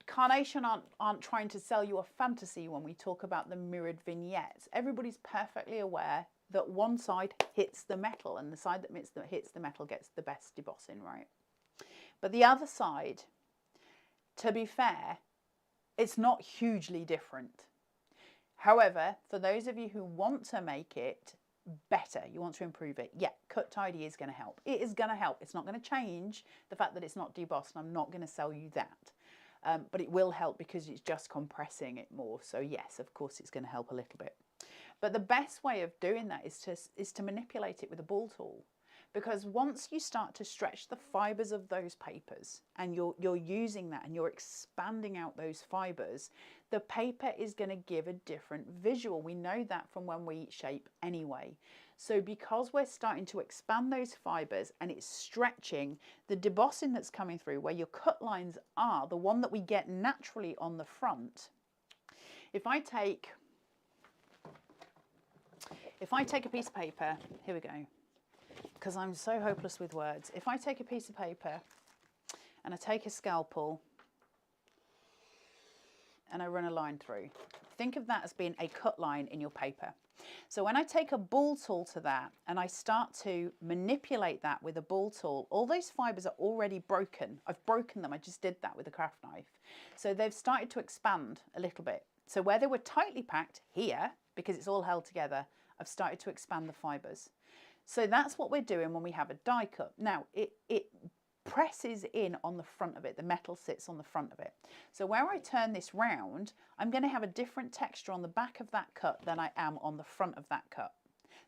Carnation aren't trying to sell you a fantasy when we talk about the mirrored vignettes. Everybody's perfectly aware that one side hits the metal and the side that hits the metal gets the best debossing, right? But the other side, to be fair, it's not hugely different. However, for those of you who want to make it better, you want to improve it, yeah, Cut Tidy is going to help. It is going to help. It's not going to change the fact that it's not debossed, and I'm not going to sell you that. But it will help because it's just compressing it more. So yes, of course, it's going to help a little bit. But the best way of doing that is to manipulate it with a ball tool. Because once you start to stretch the fibres of those papers and you're using that and you're expanding out those fibres, the paper is going to give a different visual. We know that from when we shape anyway. So because we're starting to expand those fibres and it's stretching, the debossing that's coming through where your cut lines are, the one that we get naturally on the front, if I take a piece of paper, here we go, because I'm so hopeless with words. If I take a piece of paper and I take a scalpel and I run a line through, think of that as being a cut line in your paper. So when I take a ball tool to that and I start to manipulate that with a ball tool, all those fibres are already broken. I've broken them. I just did that with a craft knife. So they've started to expand a little bit. So where they were tightly packed here, because it's all held together, I've started to expand the fibres. So that's what we're doing when we have a die cut. Now, it presses in on the front of it. The metal sits on the front of it. So where I turn this round, I'm going to have a different texture on the back of that cut than I am on the front of that cut.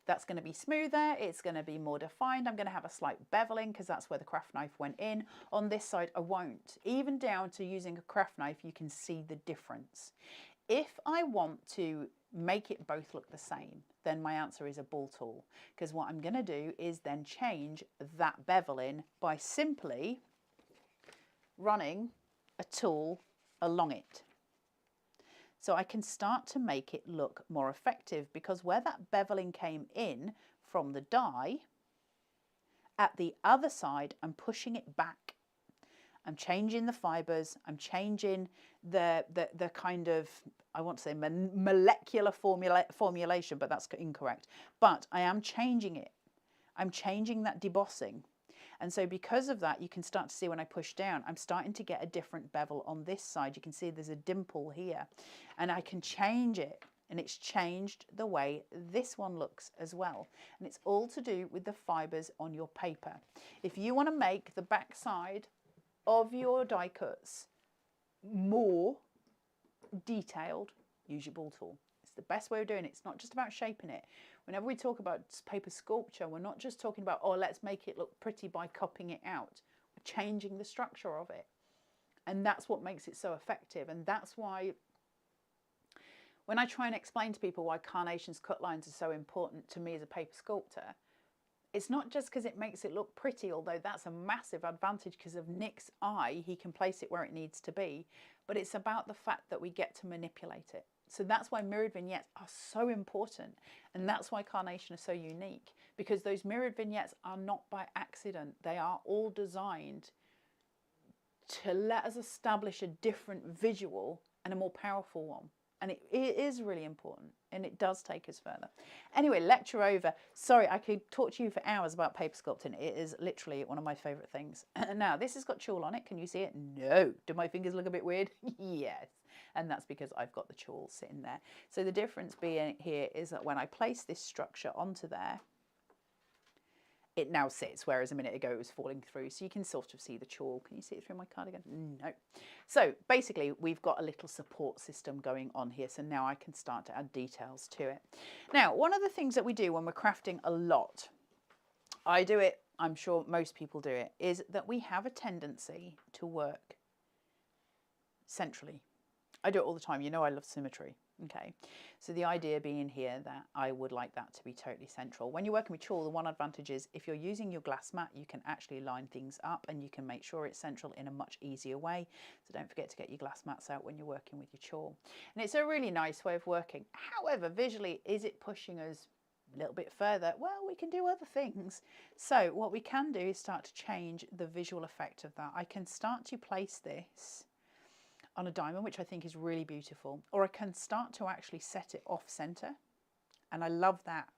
That's going to be smoother. It's going to be more defined. I'm going to have a slight beveling because that's where the craft knife went in. On this side, I won't. Even down to using a craft knife, you can see the difference. If I want to make it both look the same, then my answer is a ball tool, because what I'm going to do is then change that beveling by simply running a tool along it. So I can start to make it look more effective, because where that beveling came in from the die, at the other side I'm pushing it back. I'm changing the fibres, I'm changing the kind of, I want to say molecular formulation, but that's incorrect. But I am changing it. I'm changing that debossing. And so because of that, you can start to see when I push down, I'm starting to get a different bevel on this side. You can see there's a dimple here, and I can change it. And it's changed the way this one looks as well. And it's all to do with the fibres on your paper. If you want to make the back side of your die cuts more detailed, use your ball tool. It's the best way of doing it. It's not just about shaping it. Whenever we talk about paper sculpture, we're not just talking about, oh, let's make it look pretty by copying it out. We're changing the structure of it. And that's what makes it so effective. And that's why when I try and explain to people why Carnation's cut lines are so important to me as a paper sculptor, it's not just because it makes it look pretty, although that's a massive advantage because of Nick's eye. He can place it where it needs to be, but it's about the fact that we get to manipulate it. So that's why mirrored vignettes are so important, and that's why Carnation is so unique, because those mirrored vignettes are not by accident. They are all designed to let us establish a different visual and a more powerful one. And it is really important, and it does take us further. Anyway, lecture over. Sorry, I could talk to you for hours about paper sculpting. It is literally one of my favourite things. Now, this has got tulle on it. Can you see it? No. Do my fingers look a bit weird? Yes. And that's because I've got the tulle sitting there. So the difference being here is that when I place this structure onto there, it now sits, whereas a minute ago it was falling through. So you can sort of see the chawl. Can you see it through my cardigan? No. So basically we've got a little support system going on here. So now I can start to add details to it. Now, one of the things that we do when we're crafting a lot, I do it, I'm sure most people do it, is that we have a tendency to work centrally. I do it all the time. You know, I love symmetry. Okay, so the idea being here that I would like that to be totally central. When you're working with chawl, the one advantage is if you're using your glass mat, you can actually line things up and you can make sure it's central in a much easier way. So don't forget to get your glass mats out when you're working with your chawl. And it's a really nice way of working. However, visually, is it pushing us a little bit further? Well, we can do other things. So what we can do is start to change the visual effect of that. I can start to place this on a diamond, which I think is really beautiful, or I can start to actually set it off center, and I love that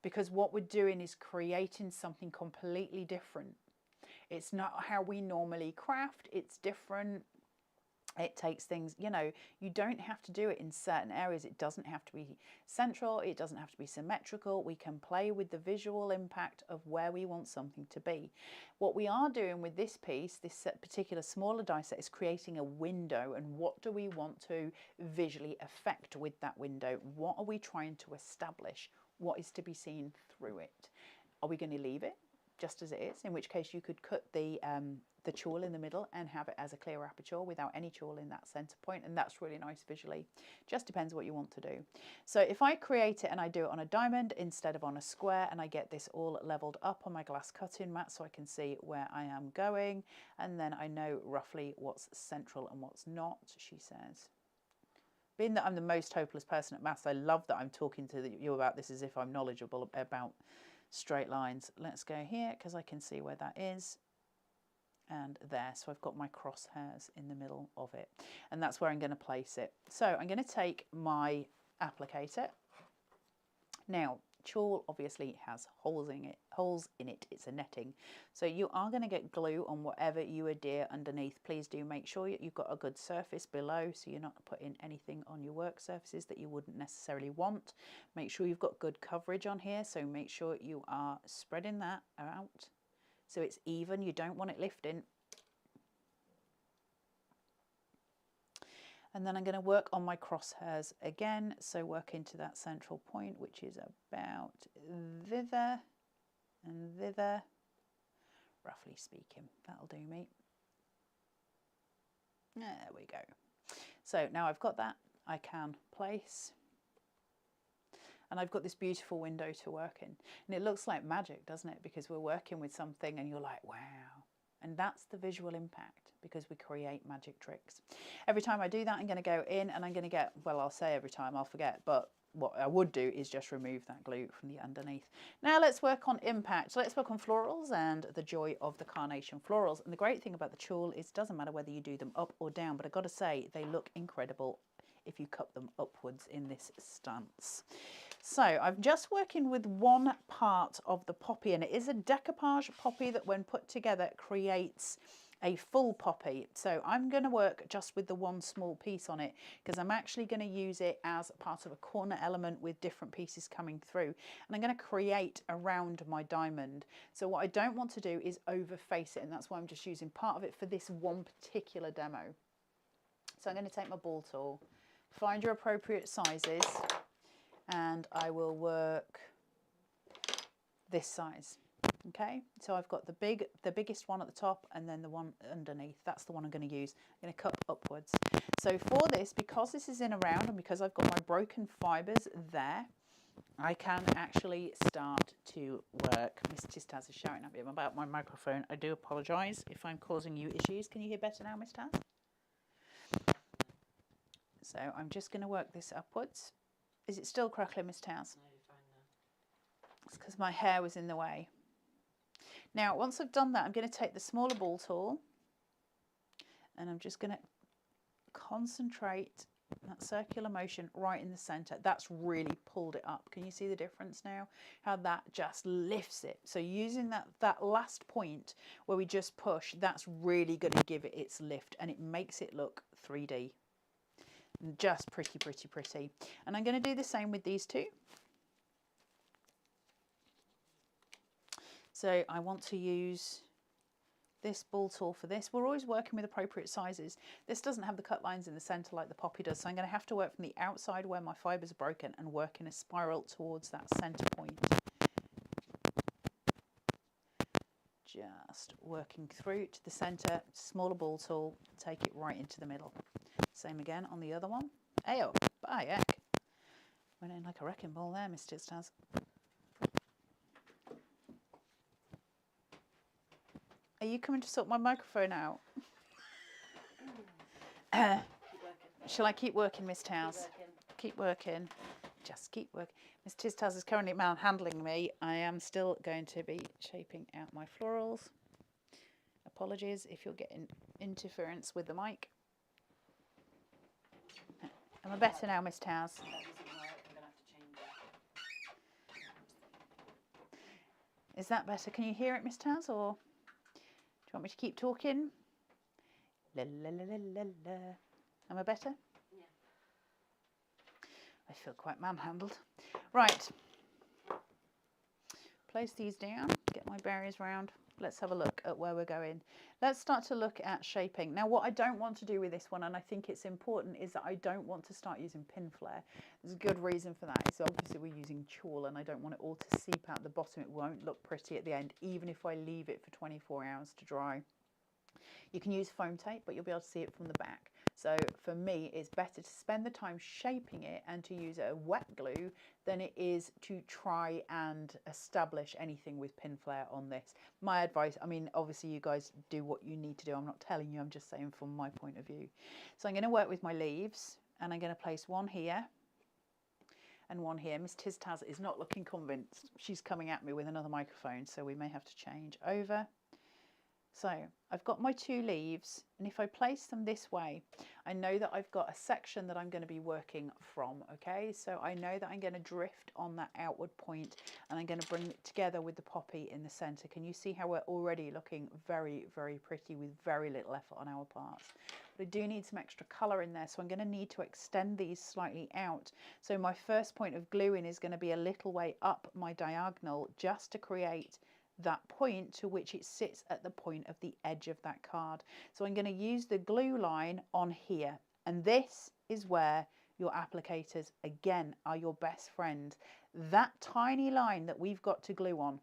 because what we're doing is creating something completely different. It's not how we normally craft, it's different. It takes things, you know, you don't have to do it in certain areas. It doesn't have to be central. It doesn't have to be symmetrical. We can play with the visual impact of where we want something to be. What we are doing with this piece, this particular smaller die set, is creating a window. And what do we want to visually affect with that window? What are we trying to establish? What is to be seen through it? Are we going to leave it just as it is, in which case you could cut the chawl in the middle and have it as a clear aperture without any chawl in that center point, and that's really nice visually. Just depends what you want to do. So if I create it and I do it on a diamond instead of on a square, and I get this all leveled up on my glass cutting mat so I can see where I am going, and then I know roughly what's central and what's not, she says. Being that I'm the most hopeless person at maths, I love that I'm talking to you about this as if I'm knowledgeable about straight lines. Let's go here because I can see where that is, and there. So I've got my crosshairs in the middle of it, and that's where I'm going to place it. So I'm going to take my applicator. Now, chawl obviously has holes in it. It's a netting, so you are going to get glue on whatever you adhere underneath. Please do make sure you've got a good surface below, so you're not putting anything on your work surfaces that you wouldn't necessarily want. Make sure you've got good coverage on here, so make sure you are spreading that out so it's even. You don't want it lifting. And then I'm going to work on my crosshairs again, so work into that central point, which is about thither and thither, roughly speaking. That'll do me. There we go. So now I've got that, I can place, and I've got this beautiful window to work in. And it looks like magic, doesn't it? Because we're working with something and you're like, wow. And that's the visual impact, because we create magic tricks. Every time I do that, I'm going to go in and I'm going to get, well, I'll say every time, I'll forget, but what I would do is just remove that glue from the underneath. Now let's work on impact. So let's work on florals and the joy of the Carnation florals. And the great thing about the chawl is it doesn't matter whether you do them up or down, but I've got to say they look incredible if you cut them upwards in this stance. So I'm just working with one part of the poppy, and it is a decoupage poppy that when put together creates a full poppy. So I'm going to work just with the one small piece on it, because I'm actually going to use it as part of a corner element with different pieces coming through, and I'm going to create around my diamond. So what I don't want to do is overface it, and that's why I'm just using part of it for this one particular demo. So I'm going to take my ball tool, find your appropriate sizes, and I will work this size. Okay, so I've got the biggest one at the top, and then the one underneath. That's the one I'm going to use. I'm going to cut upwards. So for this, because this is in a round, and because I've got my broken fibres there, I can actually start to work. Miss Taz is shouting at me about my microphone. I do apologise if I'm causing you issues. Can you hear better now, Miss Taz? So I'm just going to work this upwards. Is it still crackling, Miss Taz? No, you're fine now. It's because my hair was in the way. Now, once I've done that, I'm going to take the smaller ball tool, and I'm just going to concentrate that circular motion right in the centre. That's really pulled it up. Can you see the difference now? How that just lifts it. So using that last point where we just push, that's really going to give it its lift, and it makes it look 3D. Just pretty, pretty, pretty. And I'm going to do the same with these two. So I want to use this ball tool for this. We're always working with appropriate sizes. This doesn't have the cut lines in the center like the poppy does, so I'm going to have to work from the outside where my fibers are broken and work in a spiral towards that center point. Just working through to the center, smaller ball tool, take it right into the middle. Same again on the other one. Ayo, bye heck. Went in like a wrecking ball there, Mr. Stars. Are you coming to sort my microphone out? Shall I keep working, Miss Towers? Keep working. Just keep working. Miss Towers is currently manhandling me. I am still going to be shaping out my florals. Apologies if you're getting interference with the mic. Am I better now, Miss Towers? Is that better? Can you hear it, Miss Towers, or do you want me to keep talking? La la la la la la. Am I better? Yeah. I feel quite manhandled. Right. Place these down, get my barriers round. Let's have a look at where we're going. Let's start to look at shaping. Now, what I don't want to do with this one, and I think it's important, is that I don't want to start using pin flare. There's a good reason for that. It's obviously we're using tulle, and I don't want it all to seep out the bottom. It won't look pretty at the end, even if I leave it for 24 hours to dry. You can use foam tape, but you'll be able to see it from the back. So for me, it's better to spend the time shaping it and to use a wet glue than it is to try and establish anything with pin flare on this. My advice, I mean, obviously you guys do what you need to do. I'm not telling you, I'm just saying from my point of view. So I'm going to work with my leaves, and I'm going to place one here and one here. Miss Taz is not looking convinced. She's coming at me with another microphone, so we may have to change over. So I've got my two leaves, and if I place them this way, I know that I've got a section that I'm going to be working from, okay? So I know that I'm going to drift on that outward point, and I'm going to bring it together with the poppy in the center. Can you see how we're already looking very, very pretty with very little effort on our parts? But I do need some extra color in there, so I'm going to need to extend these slightly out. So my first point of gluing is going to be a little way up my diagonal just to create that point to which it sits at the point of the edge of that card. So I'm going to use the glue line on here, and this is where your applicators again are your best friend. That tiny line that we've got to glue on,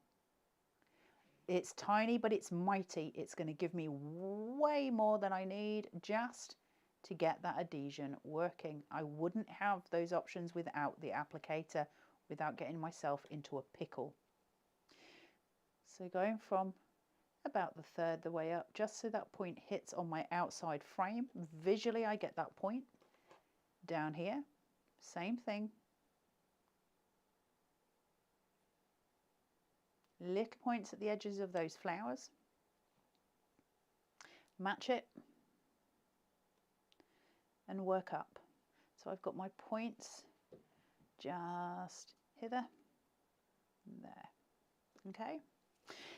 it's tiny but it's mighty. It's going to give me way more than I need just to get that adhesion working. I wouldn't have those options without the applicator, without getting myself into a pickle. So going from about the third the way up, just so that point hits on my outside frame. Visually, I get that point. Down here, same thing. Little points at the edges of those flowers. Match it and work up. So I've got my points just hither and there. Okay.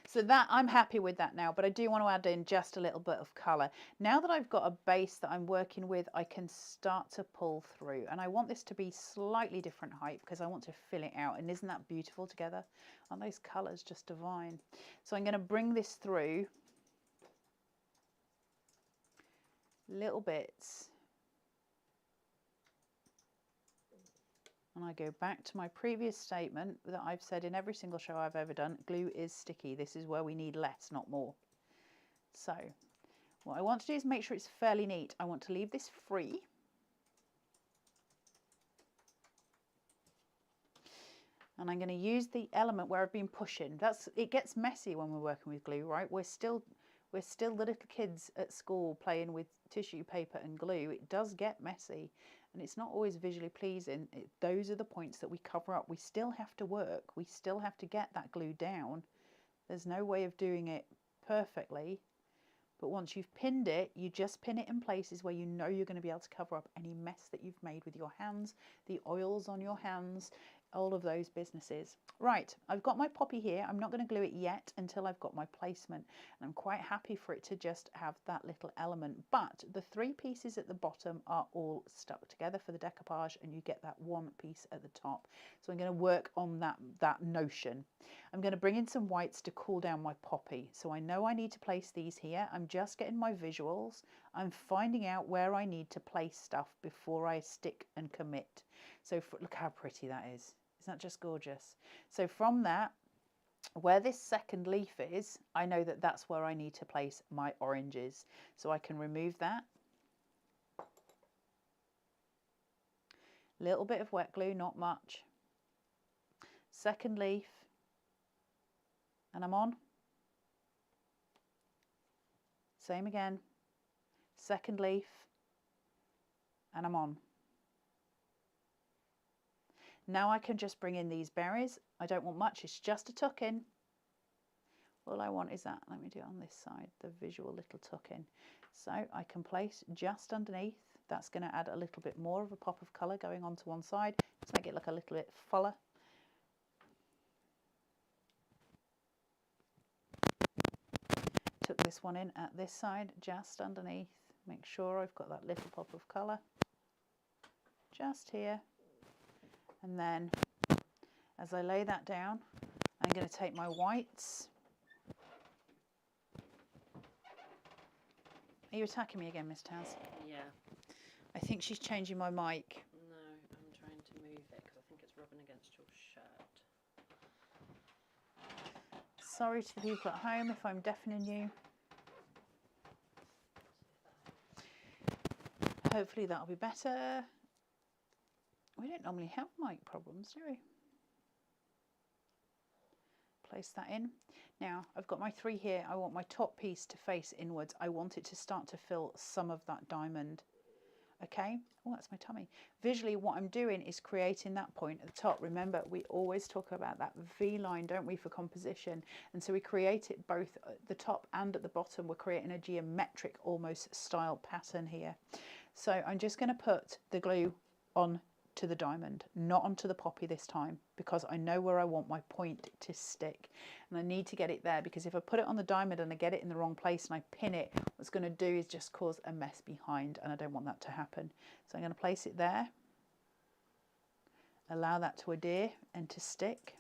So that, I'm happy with that now, but I do want to add in just a little bit of colour. Now that I've got a base that I'm working with, I can start to pull through, and I want this to be slightly different height because I want to fill it out. And isn't that beautiful together? Aren't those colours just divine? So I'm going to bring this through little bits. And I go back to my previous statement that I've said in every single show I've ever done, glue is sticky. This is where we need less, not more. So what I want to do is make sure it's fairly neat. I want to leave this free. And I'm going to use the element where I've been pushing. It gets messy when we're working with glue, right? We're still the little kids at school playing with tissue paper and glue. It does get messy. And it's not always visually pleasing. Those are the points that we cover up. We still have to work. We still have to get that glue down. There's no way of doing it perfectly, But once you've pinned it, you just pin it in places where you know you're going to be able to cover up any mess that you've made with your hands, the oils on your hands, all of those businesses. Right, I've got my poppy here. I'm not going to glue it yet until I've got my placement. And I'm quite happy for it to just have that little element. But the 3 pieces at the bottom are all stuck together for the decoupage, and you get that 1 piece at the top. So I'm going to work on that notion. I'm going to bring in some whites to cool down my poppy. So I know I need to place these here. I'm just getting my visuals. I'm finding out where I need to place stuff before I stick and commit. So look how pretty that is. Isn't that just gorgeous? So from that, where this second leaf is, I know that that's where I need to place my oranges. So I can remove that. Little bit of wet glue, not much. Second leaf, and I'm on. Same again. Second leaf, and I'm on. Now I can just bring in these berries. I don't want much, it's just a tuck in. All I want is that, let me do it on this side, the visual little tuck in. So I can place just underneath. That's going to add a little bit more of a pop of colour going onto one side. Just make it look a little bit fuller. Tuck this one in at this side, just underneath. Make sure I've got that little pop of colour. Just here. And then as I lay that down, I'm going to take my whites. Are you attacking me again, Miss Taz? Yeah. I think she's changing my mic. No, I'm trying to move it because I think it's rubbing against your shirt. Sorry to the people at home if I'm deafening you. Hopefully that'll be better. We don't normally have mic problems, do we? Place that in. Now I've got my 3 here. I want my top piece to face inwards. I want it to start to fill some of that diamond. Okay, oh, that's my tummy. Visually what I'm doing is creating that point at the top. Remember, we always talk about that V line, don't we, for composition? And so we create it both at the top and at the bottom. We're creating a geometric almost style pattern here. So I'm just going to put the glue on to the diamond, not onto the poppy this time, because I know where I want my point to stick, and I need to get it there, because if I put it on the diamond and I get it in the wrong place and I pin it, what it's going to do is just cause a mess behind, and I don't want that to happen. So I'm going to place it there, allow that to adhere and to stick,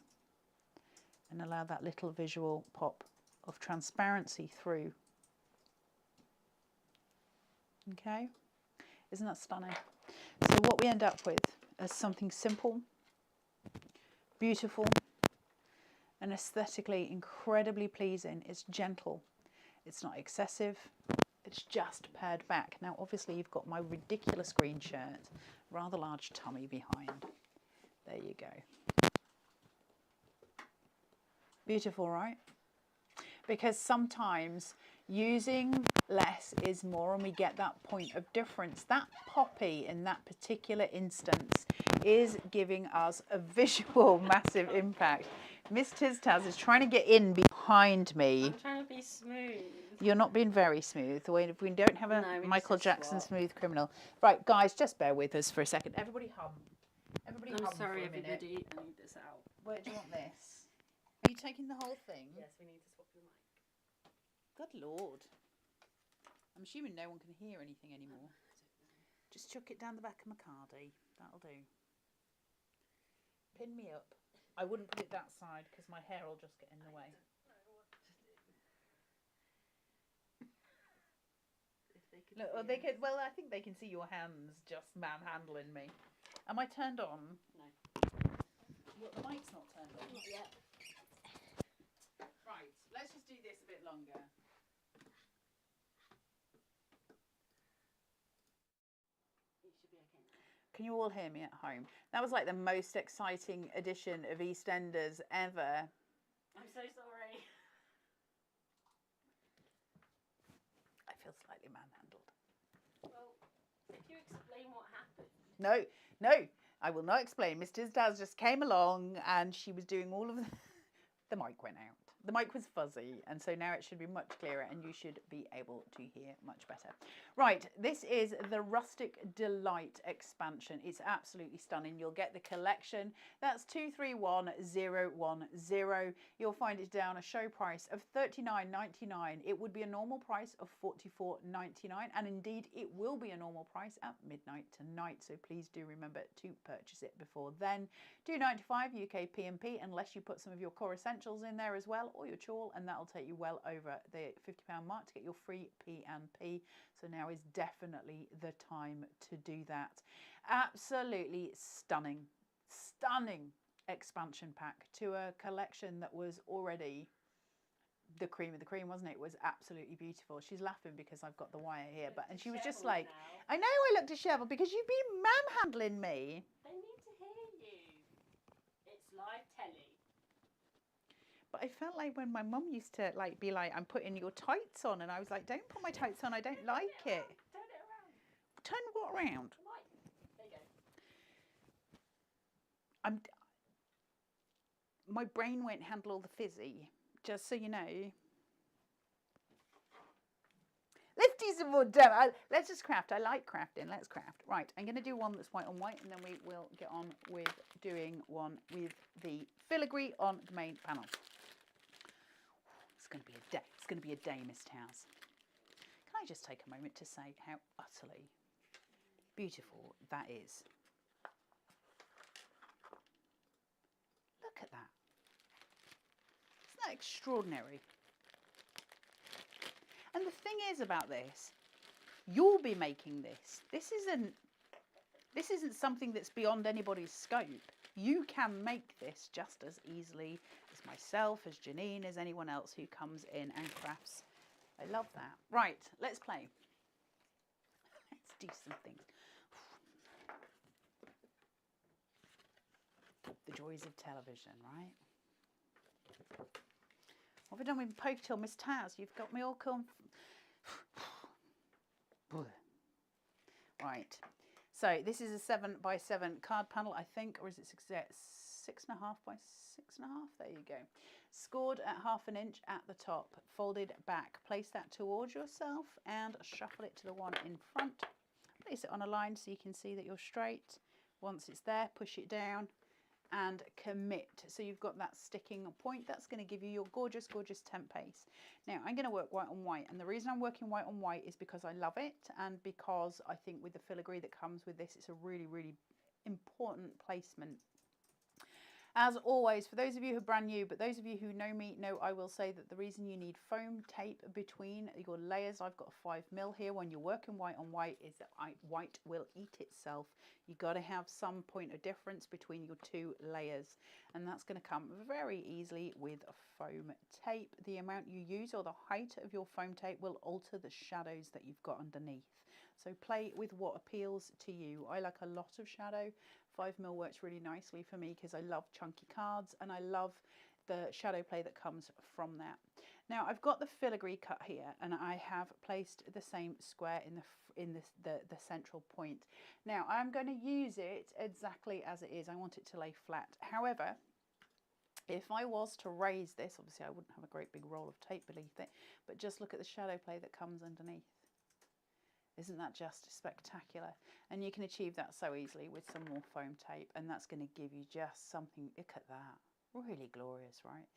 and allow that little visual pop of transparency through. Okay, isn't that stunning? So what we end up with is something simple, beautiful, and aesthetically incredibly pleasing. It's gentle, it's not excessive, it's just pared back. Now obviously you've got my ridiculous green shirt, rather large tummy behind. There you go. Beautiful, right? Because sometimes using less is more, and we get that point of difference. That poppy in that particular instance is giving us a visual massive impact. Miss Taz is trying to get in behind me. I'm trying to be smooth. You're not being very smooth. We don't have a Michael Jackson smooth criminal. Right, guys, just bear with us for a second. Everybody hum. Everybody hum. I'm sorry, for a minute. everybody. I need this out. Where do you want this? Are you taking the whole thing? Yes, we need to swap your mic. Good Lord. I'm assuming no one can hear anything anymore. Just chuck it down the back of my cardy. That'll do. Pin me up. I wouldn't put it that side because my hair will just get in the way. Look, well, they can. Well, I think they can see your hands just manhandling me. Am I turned on? No. Well, the mic's not turned on. Not yet. Right, let's just do this a bit longer. You should be okay now. Can you all hear me at home? That was like the most exciting edition of EastEnders ever. I'm so sorry. I feel slightly manhandled. Well, if you explain what happened. No, no, I will not explain. Mr. Daz just came along and she was doing all of the mic went out. the mic was fuzzy, and so now it should be much clearer and you should be able to hear much better. Right, this is the Rustic Delight expansion. It's absolutely stunning. You'll get the collection. That's 231010. You'll find it down a show price of $39.99. It would be a normal price of $44.99, and indeed it will be a normal price at midnight tonight. So please do remember to purchase it before then. $2.95 UK P&P, unless you put some of your core essentials in there as well, or your chawl, and that'll take you well over the £50 mark to get your free P&P. So now is definitely the time to do that. Absolutely stunning, stunning expansion pack to a collection that was already the cream of the cream, wasn't it? It was absolutely beautiful. She's laughing because I've got the wire here, and she was just like, now. I know I look disheveled because you've been manhandling me. They need to hear you. It's live telly. But I felt like when my mum used to like be like, I'm putting your tights on, and I was like, don't put my tights on, I don't like it. Turn it around. Turn what around? There you go. My brain won't handle all the fizzy, just so you know. Let's do some more demo. Let's just craft. I like crafting. Let's craft. Right, I'm going to do one that's white on white, and then we will get on with doing one with the filigree on the main panel. It's going to be a day. It's going to be a day, Miss Towers. Can I just take a moment to say how utterly beautiful that is? Look at that. Isn't that extraordinary? And the thing is about this, you'll be making this. This isn't something that's beyond anybody's scope. You can make this just as easily as myself, as Janine, as anyone else who comes in and crafts. I love that. Right, let's play. Let's do some things. The joys of television, right? What have I done with ponytail, Miss Taz? You've got me all Right. So this is a 7x7 card panel, I think, or is it 6.5 by 6.5? There you go. Scored at 1/2 inch at the top, folded back. Place that towards yourself and shuffle it to the one in front. Place it on a line so you can see that you're straight. Once it's there, push it down and commit. So you've got that sticking point. That's going to give you your gorgeous, gorgeous temp paste. Now I'm going to work white on white, and the reason I'm working white on white is because I love it, and because I think with the filigree that comes with this, it's a really, really important placement. As always, for those of you who are brand new, but those of you who know me know I will say that the reason you need foam tape between your layers, I've got a 5mm here, when you're working white on white, is that white will eat itself. You've got to have some point of difference between your two layers, and that's going to come very easily with a foam tape. The amount you use or the height of your foam tape will alter the shadows that you've got underneath. So play with what appeals to you. I like a lot of shadow. 5mm works really nicely for me because I love chunky cards, and I love the shadow play that comes from that. Now I've got the filigree cut here, and I have placed the same square in the central point. Now I'm going to use it exactly as it is. I want it to lay flat. However, if I was to raise this, obviously I wouldn't have a great big roll of tape beneath it, but just look at the shadow play that comes underneath. Isn't that just spectacular? And you can achieve that so easily with some more foam tape, and that's going to give you just something. Look at that. Really glorious, right?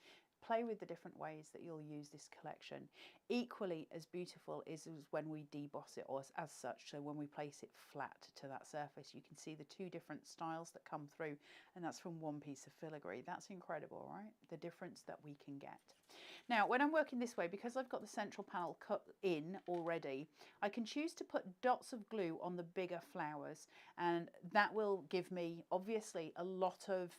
Play with the different ways that you'll use this collection. Equally as beautiful is when we deboss it, or as such, so when we place it flat to that surface, you can see the two different styles that come through, and that's from one piece of filigree. That's incredible, right? The difference that we can get. Now, when I'm working this way, because I've got the central panel cut in already, I can choose to put dots of glue on the bigger flowers, and that will give me, obviously, a lot of,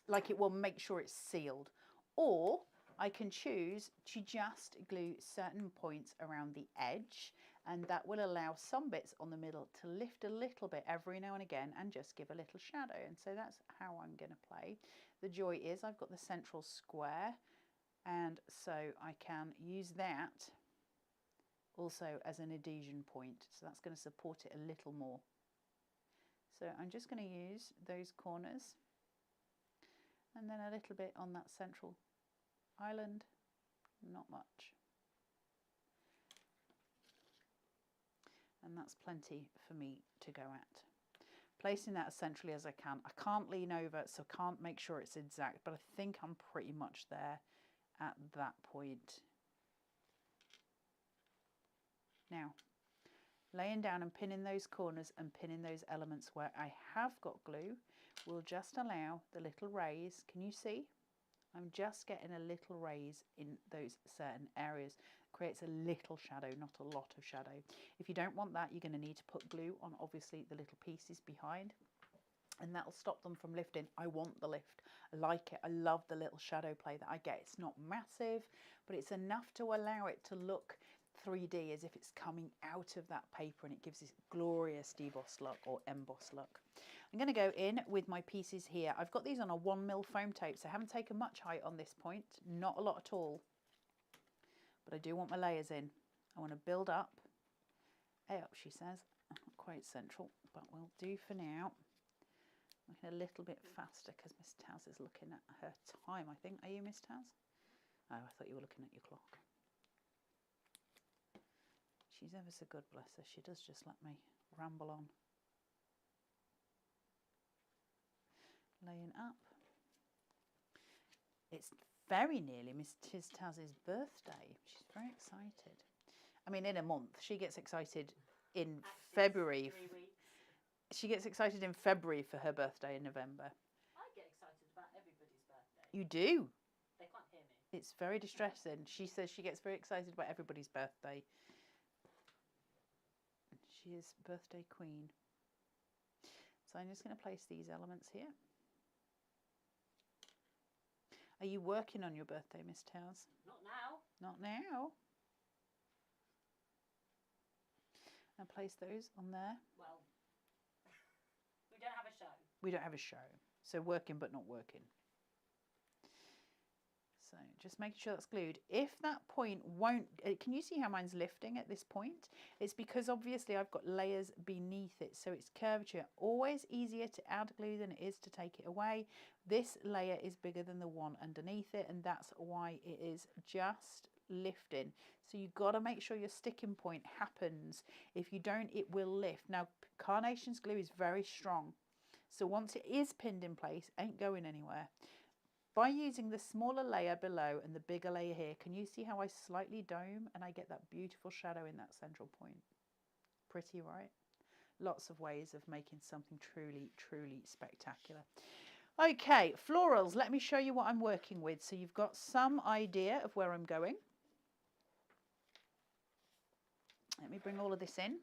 like, it will make sure it's sealed. Or I can choose to just glue certain points around the edge, and that will allow some bits on the middle to lift a little bit every now and again and just give a little shadow. And so that's how I'm going to play. The joy is I've got the central square, and so I can use that also as an adhesion point. So that's going to support it a little more. So I'm just going to use those corners, and then a little bit on that central island, not much. And that's plenty for me to go at. Placing that as centrally as I can. I can't lean over, so I can't make sure it's exact, but I think I'm pretty much there at that point. Now, laying down and pinning those corners and pinning those elements where I have got glue will just allow the little raise. Can you see? I'm just getting a little raise in those certain areas. Creates a little shadow, not a lot of shadow. If you don't want that, you're going to need to put glue on obviously the little pieces behind, and that'll stop them from lifting. I want the lift. I like it. I love the little shadow play that I get. It's not massive, but it's enough to allow it to look 3D as if it's coming out of that paper, and it gives this glorious debossed look or embossed look. I'm going to go in with my pieces here. I've got these on a 1mm foam tape, so I haven't taken much height on this point, not a lot at all. But I do want my layers in. I want to build up. Up, she says. Not quite central, but we'll do for now. Looking a little bit faster because Miss Taz is looking at her time, I think. Are you, Miss Taz? Oh, I thought you were looking at your clock. She's ever so good, bless her. She does just let me ramble on. Laying up. It's very nearly Miss Taz's birthday. She's very excited. I mean, in a month. She gets excited in February. She gets excited in February for her birthday in November. I get excited about everybody's birthday. You do? They can't hear me. It's very distressing. She says she gets very excited about everybody's birthday. She is birthday queen. So I'm just going to place these elements here. Are you working on your birthday, Miss Taz? Not now. Not now. And place those on there. Well, we don't have a show. We don't have a show. So working but not working. So just making sure that's glued. If that point won't, can you see how mine's lifting at this point? It's because obviously I've got layers beneath it, so it's curvature. Always easier to add glue than it is to take it away. This layer is bigger than the one underneath it, and that's why it is just lifting. So you've got to make sure your sticking point happens. If you don't, it will lift. Now, Carnation's glue is very strong, so once it is pinned in place, it ain't going anywhere. By using the smaller layer below and the bigger layer here, can you see how I slightly dome and I get that beautiful shadow in that central point? Pretty, right? Lots of ways of making something truly, truly spectacular. Okay, florals. Let me show you what I'm working with so you've got some idea of where I'm going. Let me bring all of this in.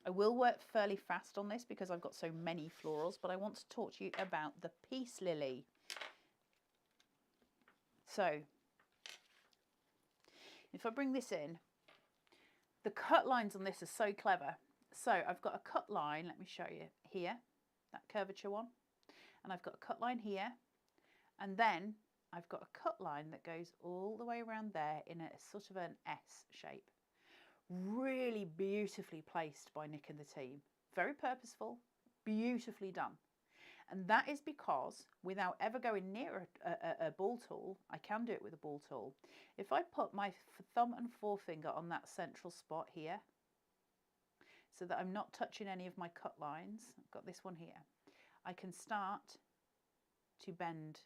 I will work fairly fast on this because I've got so many florals, but I want to talk to you about the peace lily. So, if I bring this in, the cut lines on this are so clever. So I've got a cut line, let me show you here, that curvature one. And I've got a cut line here. And then I've got a cut line that goes all the way around there in a sort of an S shape. Really beautifully placed by Nick and the team. Very purposeful, beautifully done. And that is because without ever going near a ball tool, I can do it with a ball tool. If I put my thumb and forefinger on that central spot here, so that I'm not touching any of my cut lines, I've got this one here, I can start to bend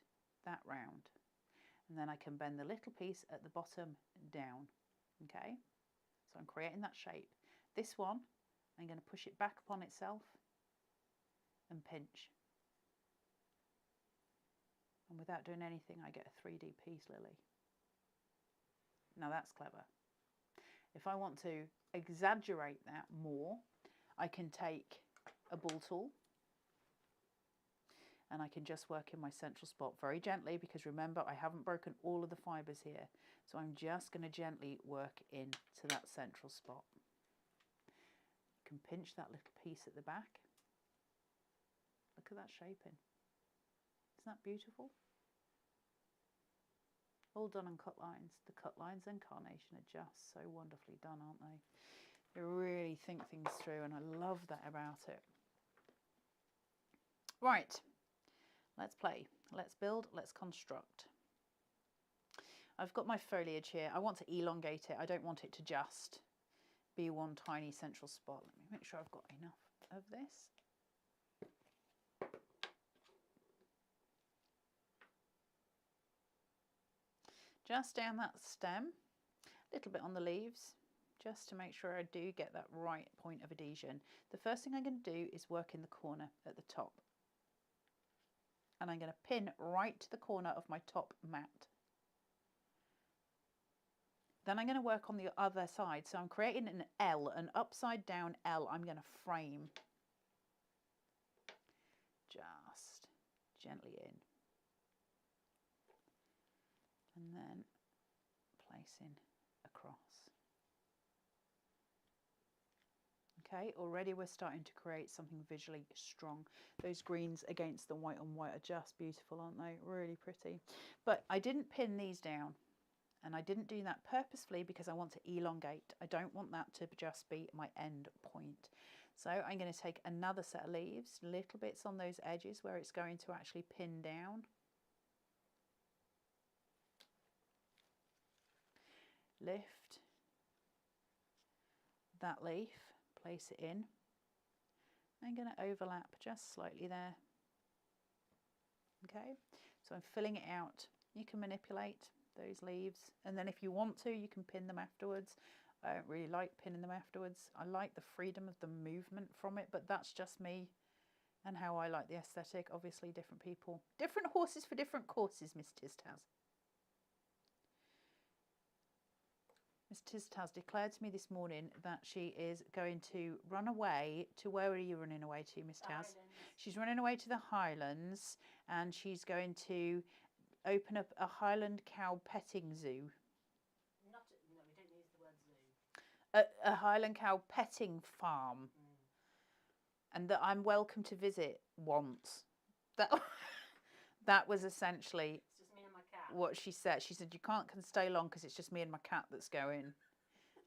that round. And then I can bend the little piece at the bottom down, okay? So I'm creating that shape. This one, I'm going to push it back upon itself and pinch. And without doing anything, I get a 3D peace lily. Now that's clever. If I want to exaggerate that more, I can take a ball tool and I can just work in my central spot very gently, because remember, I haven't broken all of the fibres here. So I'm just going to gently work into that central spot. You can pinch that little piece at the back. Look at that shaping. Isn't that beautiful? All done on cut lines. The cut lines and Carnation are just so wonderfully done, aren't they? They really think things through, and I love that about it. Right, let's play. Let's build, let's construct. I've got my foliage here. I want to elongate it. I don't want it to just be one tiny central spot. Let me make sure I've got enough of this. Just down that stem, a little bit on the leaves, just to make sure I do get that right point of adhesion. The first thing I'm going to do is work in the corner at the top. And I'm going to pin right to the corner of my top mat. Then I'm going to work on the other side. So I'm creating an L, an upside down L. I'm going to frame just gently in. And then placing across. Okay, already we're starting to create something visually strong. Those greens against the white on white are just beautiful, aren't they? Really pretty. But I didn't pin these down, and I didn't do that purposefully because I want to elongate. I don't want that to just be my end point. So I'm going to take another set of leaves, little bits on those edges where it's going to actually pin down. Lift that leaf, place it in. I'm going to overlap just slightly there. Okay, so I'm filling it out. You can manipulate those leaves, and then if you want to, you can pin them afterwards. I don't really like pinning them afterwards. I like the freedom of the movement from it, but that's just me and how I like the aesthetic. Obviously, different people, different horses for different courses, Miss Tiztaz. Miss Tiztaz declared to me this morning that she is going to run away to, where are you running away to, Miss Taz? She's running away to the Highlands, and she's going to open up a Highland cow petting zoo. No, we don't use the word zoo. A Highland cow petting farm. And that I'm welcome to visit once. That was essentially what she said. She said, you can't stay long because it's just me and my cat that's going.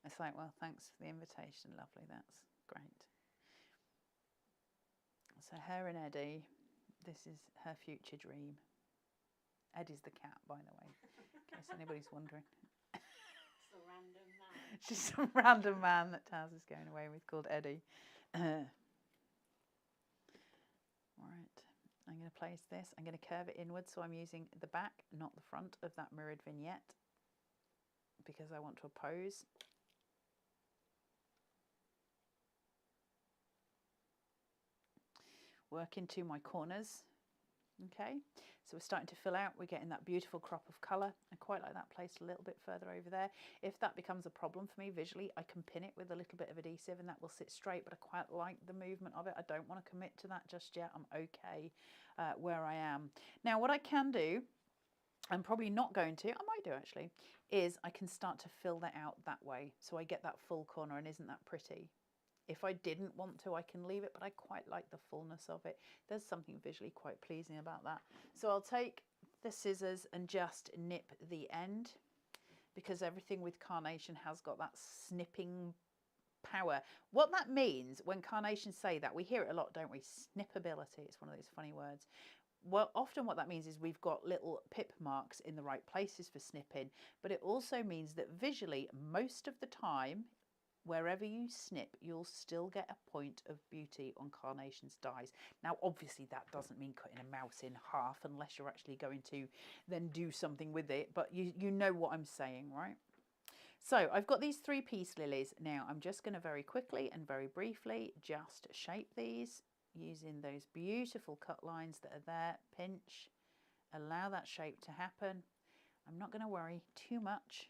It's like, well, thanks for the invitation. Lovely, that's great. So her and Eddie, this is her future dream. Eddie's the cat, by the way, in case anybody's wondering. It's a random man. Just some random man that Taz is going away with called Eddie. Right. I'm going to place this, I'm going to curve it inwards, so I'm using the back, not the front of that mirrored vignette, because I want to oppose. Work into my corners. Okay, so we're starting to fill out, we're getting that beautiful crop of colour. I quite like that placed a little bit further over there. If that becomes a problem for me visually, I can pin it with a little bit of adhesive and that will sit straight, but I quite like the movement of it. I don't want to commit to that just yet. I'm okay where I am. Now what I can do, I'm probably not going to, I might do actually, is I can start to fill that out that way. So I get that full corner, and isn't that pretty? If I didn't want to, I can leave it, but I quite like the fullness of it. There's something visually quite pleasing about that. So I'll take the scissors and just nip the end, because everything with Carnation has got that snipping power. What that means when Carnations say that, we hear it a lot, don't we? Snippability, it's one of those funny words. Well, often what that means is we've got little pip marks in the right places for snipping, but it also means that visually, most of the time, wherever you snip, you'll still get a point of beauty on Carnation's dies. Now, obviously, that doesn't mean cutting a mouse in half unless you're actually going to then do something with it, but you know what I'm saying, right? So I've got these 3 peace lilies. Now, I'm just going to very quickly and very briefly just shape these using those beautiful cut lines that are there. Pinch, allow that shape to happen. I'm not going to worry too much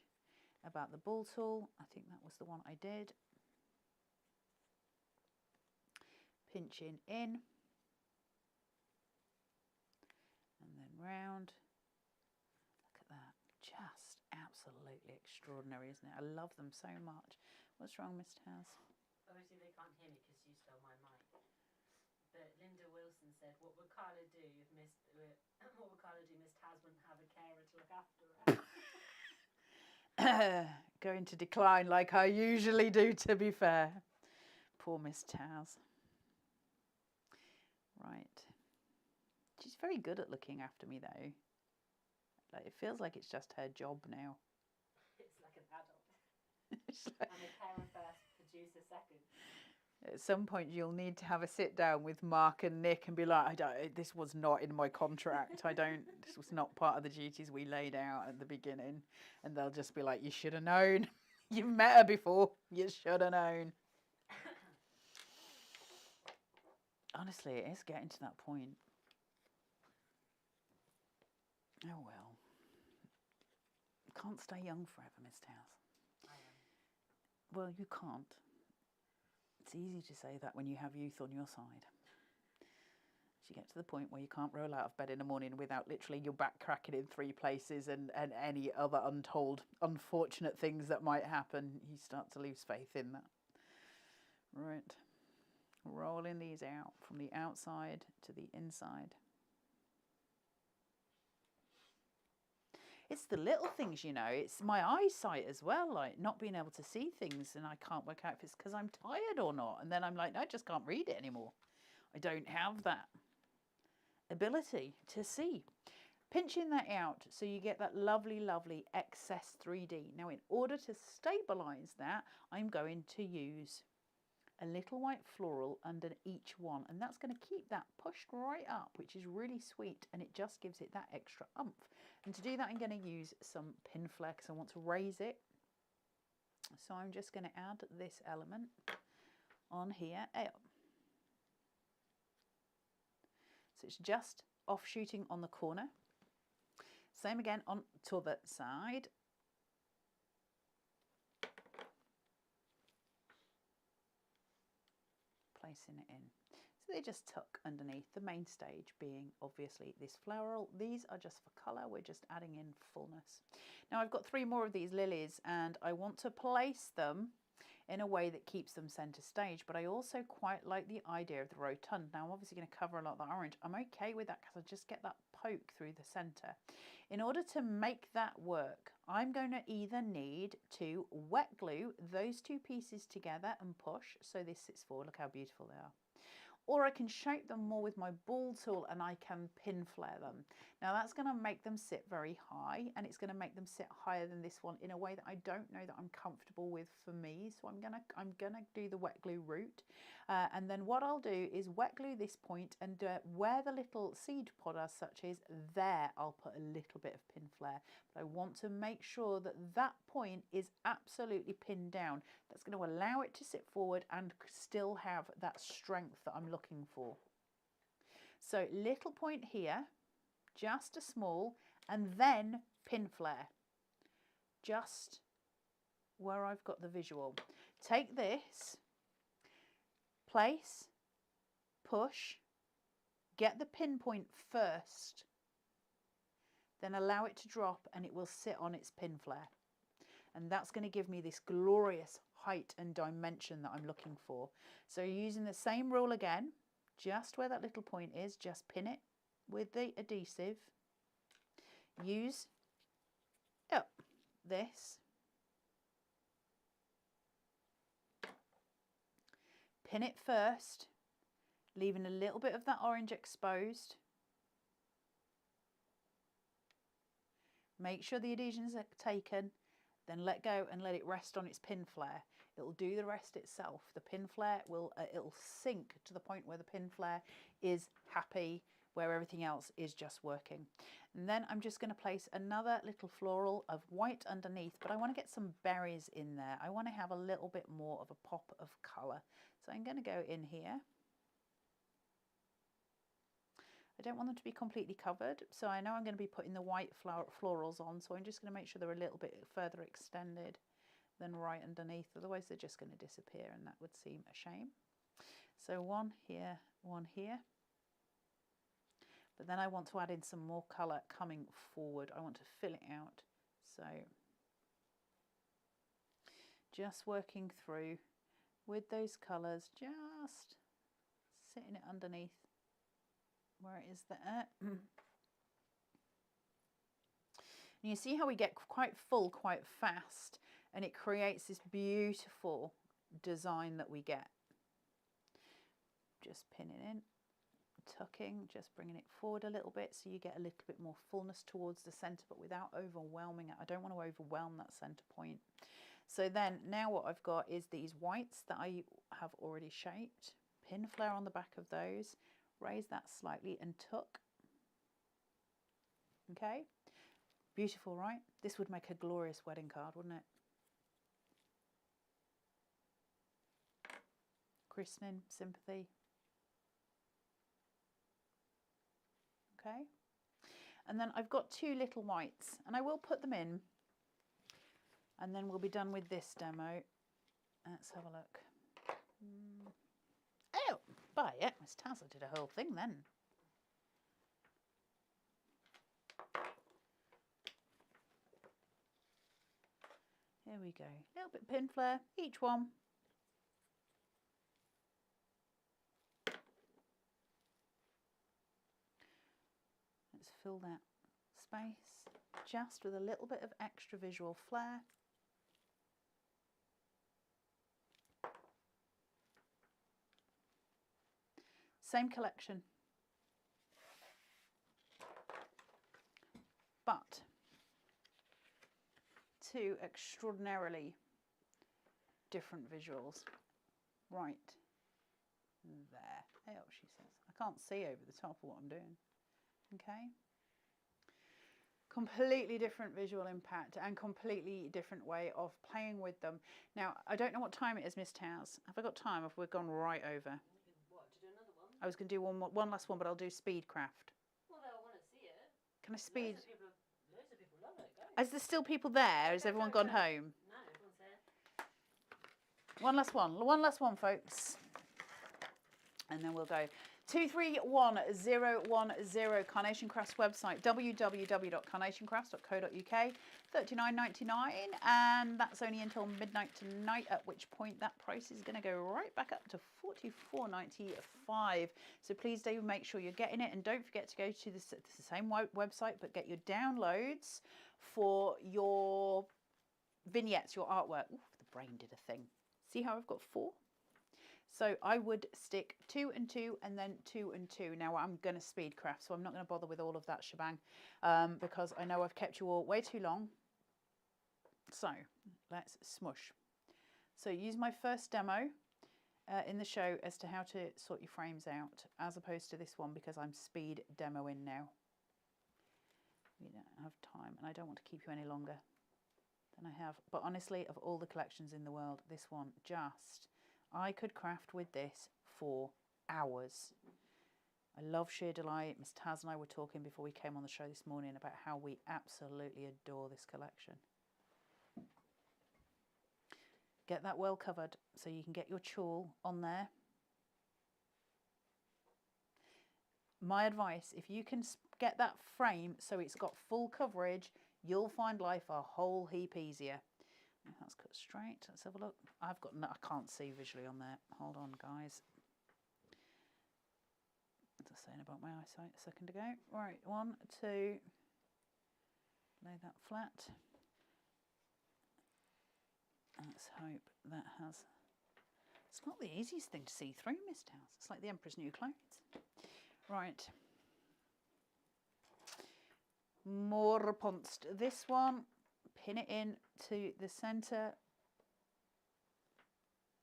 about the ball tool. I think that was the one I did. Pinching in and then round. Look at that, just absolutely extraordinary, isn't it? I love them so much. What's wrong, Miss Taz? Obviously they can't hear me because you stole my mic. But Linda Wilson said, what would Carla do if Miss Taz wouldn't have a carer to look after her? Going to decline like I usually do, to be fair. Poor Miss Taz. Right. She's very good at looking after me, though. Like, it feels like it's just her job now. It's like an adult. It's like... I'm a carer first, producer second. At some point, you'll need to have a sit down with Mark and Nick and be like, this was not in my contract. This was not part of the duties we laid out at the beginning. And they'll just be like, you should have known. You've met her before. You should have known. Honestly, it is getting to that point. Oh, well. Can't stay young forever, Miss Towers. I am. Well, you can't. It's easy to say that when you have youth on your side. As you get to the point where you can't roll out of bed in the morning without literally your back cracking in 3 places and any other untold, unfortunate things that might happen, you start to lose faith in that. Right. Rolling these out from the outside to the inside. It's the little things, you know. It's my eyesight as well, like not being able to see things, and I can't work out if it's because I'm tired or not. And then I'm like, I just can't read it anymore. I don't have that ability to see. Pinching that out so you get that lovely, lovely excess 3D. Now, in order to stabilize that, I'm going to use a little white floral under each one, and that's going to keep that pushed right up, which is really sweet, and it just gives it that extra oomph. And to do that, I'm going to use some pin flare because I want to raise it. So I'm just going to add this element on here. So it's just offshooting on the corner. Same again on to the side. Placing it in. So they just tuck underneath, the main stage being obviously this floral. These are just for colour, we're just adding in fullness. Now I've got 3 more of these lilies and I want to place them in a way that keeps them centre stage, but I also quite like the idea of the rotund. Now I'm obviously going to cover a lot of the orange. I'm okay with that because I just get that poke through the centre. In order to make that work, I'm going to either need to wet glue those 2 pieces together and push so this sits forward. Look how beautiful they are. Or I can shape them more with my ball tool and I can pin flare them. Now that's going to make them sit very high, and it's going to make them sit higher than this one in a way that I don't know that I'm comfortable with for me. So I'm gonna do the wet glue route, and then what I'll do is wet glue this point, and where the little seed pod as such is there, I'll put a little bit of pin flare. But I want to make sure that that point is absolutely pinned down. That's going to allow it to sit forward and still have that strength that I'm looking for. So little point here, just a small, and then pin flare, just where I've got the visual. Take this, place, push, get the pin point first, then allow it to drop and it will sit on its pin flare. And that's going to give me this glorious height and dimension that I'm looking for. So using the same rule again, just where that little point is, just pin it with the adhesive. Use this. Pin it first, leaving a little bit of that orange exposed. Make sure the adhesions are taken, then let go and let it rest on its pin flare. It'll do the rest itself. The pin flare will it'll sink to the point where the pin flare is happy, where everything else is just working. And then I'm just going to place another little floral of white underneath, but I want to get some berries in there. I want to have a little bit more of a pop of colour. So I'm going to go in here. I don't want them to be completely covered, so I know I'm going to be putting the white florals on, so I'm just going to make sure they're a little bit further extended than right underneath, otherwise they're just going to disappear and that would seem a shame. So one here, but then I want to add in some more colour coming forward. I want to fill it out, so just working through with those colours, just sitting it underneath where it is there. And you see how we get quite full quite fast, and it creates this beautiful design that we get. Just pin it in, tucking, just bringing it forward a little bit so you get a little bit more fullness towards the centre, but without overwhelming it. I don't want to overwhelm that centre point. So then now what I've got is these whites that I have already shaped. Pin flare on the back of those, raise that slightly and tuck. Okay, beautiful, right? This would make a glorious wedding card, wouldn't it? Christening, sympathy. Okay, and then I've got two little whites and I will put them in and then we'll be done with this demo. Let's have a look. Oh, by it, Miss Tazza did a whole thing then. Here we go, a little bit pin flare, each one. Let's fill that space just with a little bit of extra visual flair. Same collection, but two extraordinarily different visuals. Right there. Oh, she says. I can't see over the top of what I'm doing. Okay. Completely different visual impact and completely different way of playing with them. Now, I don't know what time it is, Miss Taz. Have I got time? Have we gone right over? What, to do another one? I was going to do one last one, but I'll do speedcraft. Well, they'll want to see it. Can I speed? Loads of people love it. Go. Is there still people there? Has everyone gone home? No, everyone's there. One last one, folks. And then we'll go. 231010 Carnation Crafts website, www.carnationcrafts.co.uk, $39.99, and that's only until midnight tonight, at which point that price is going to go right back up to $44.95. So please do make sure you're getting it, and don't forget to go to the same website, but get your downloads for your vignettes, your artwork. Ooh, the brain did a thing. See how I've got 4? So I would stick 2 and 2 and then 2 and 2. Now I'm going to speed craft, so I'm not going to bother with all of that shebang because I know I've kept you all way too long. So let's smush. So use my first demo in the show as to how to sort your frames out, as opposed to this one because I'm speed demoing now. We don't have time and I don't want to keep you any longer than I have. But honestly, of all the collections in the world, this one just... I could craft with this for hours. I love Sheer Delight. Miss Taz and I were talking before we came on the show this morning about how we absolutely adore this collection. Get that well covered so you can get your tulle on there. My advice, if you can get that frame so it's got full coverage, you'll find life a whole heap easier. That's cut straight. Let's have a look. I can't see visually on there. Hold on, guys. As I was saying about my eyesight a second ago. Right, 1, 2. Lay that flat. Let's hope that has... It's not the easiest thing to see through, Miss Towers. It's like the Emperor's New Clothes. Right. More ponst. This one. Pin it in to the centre.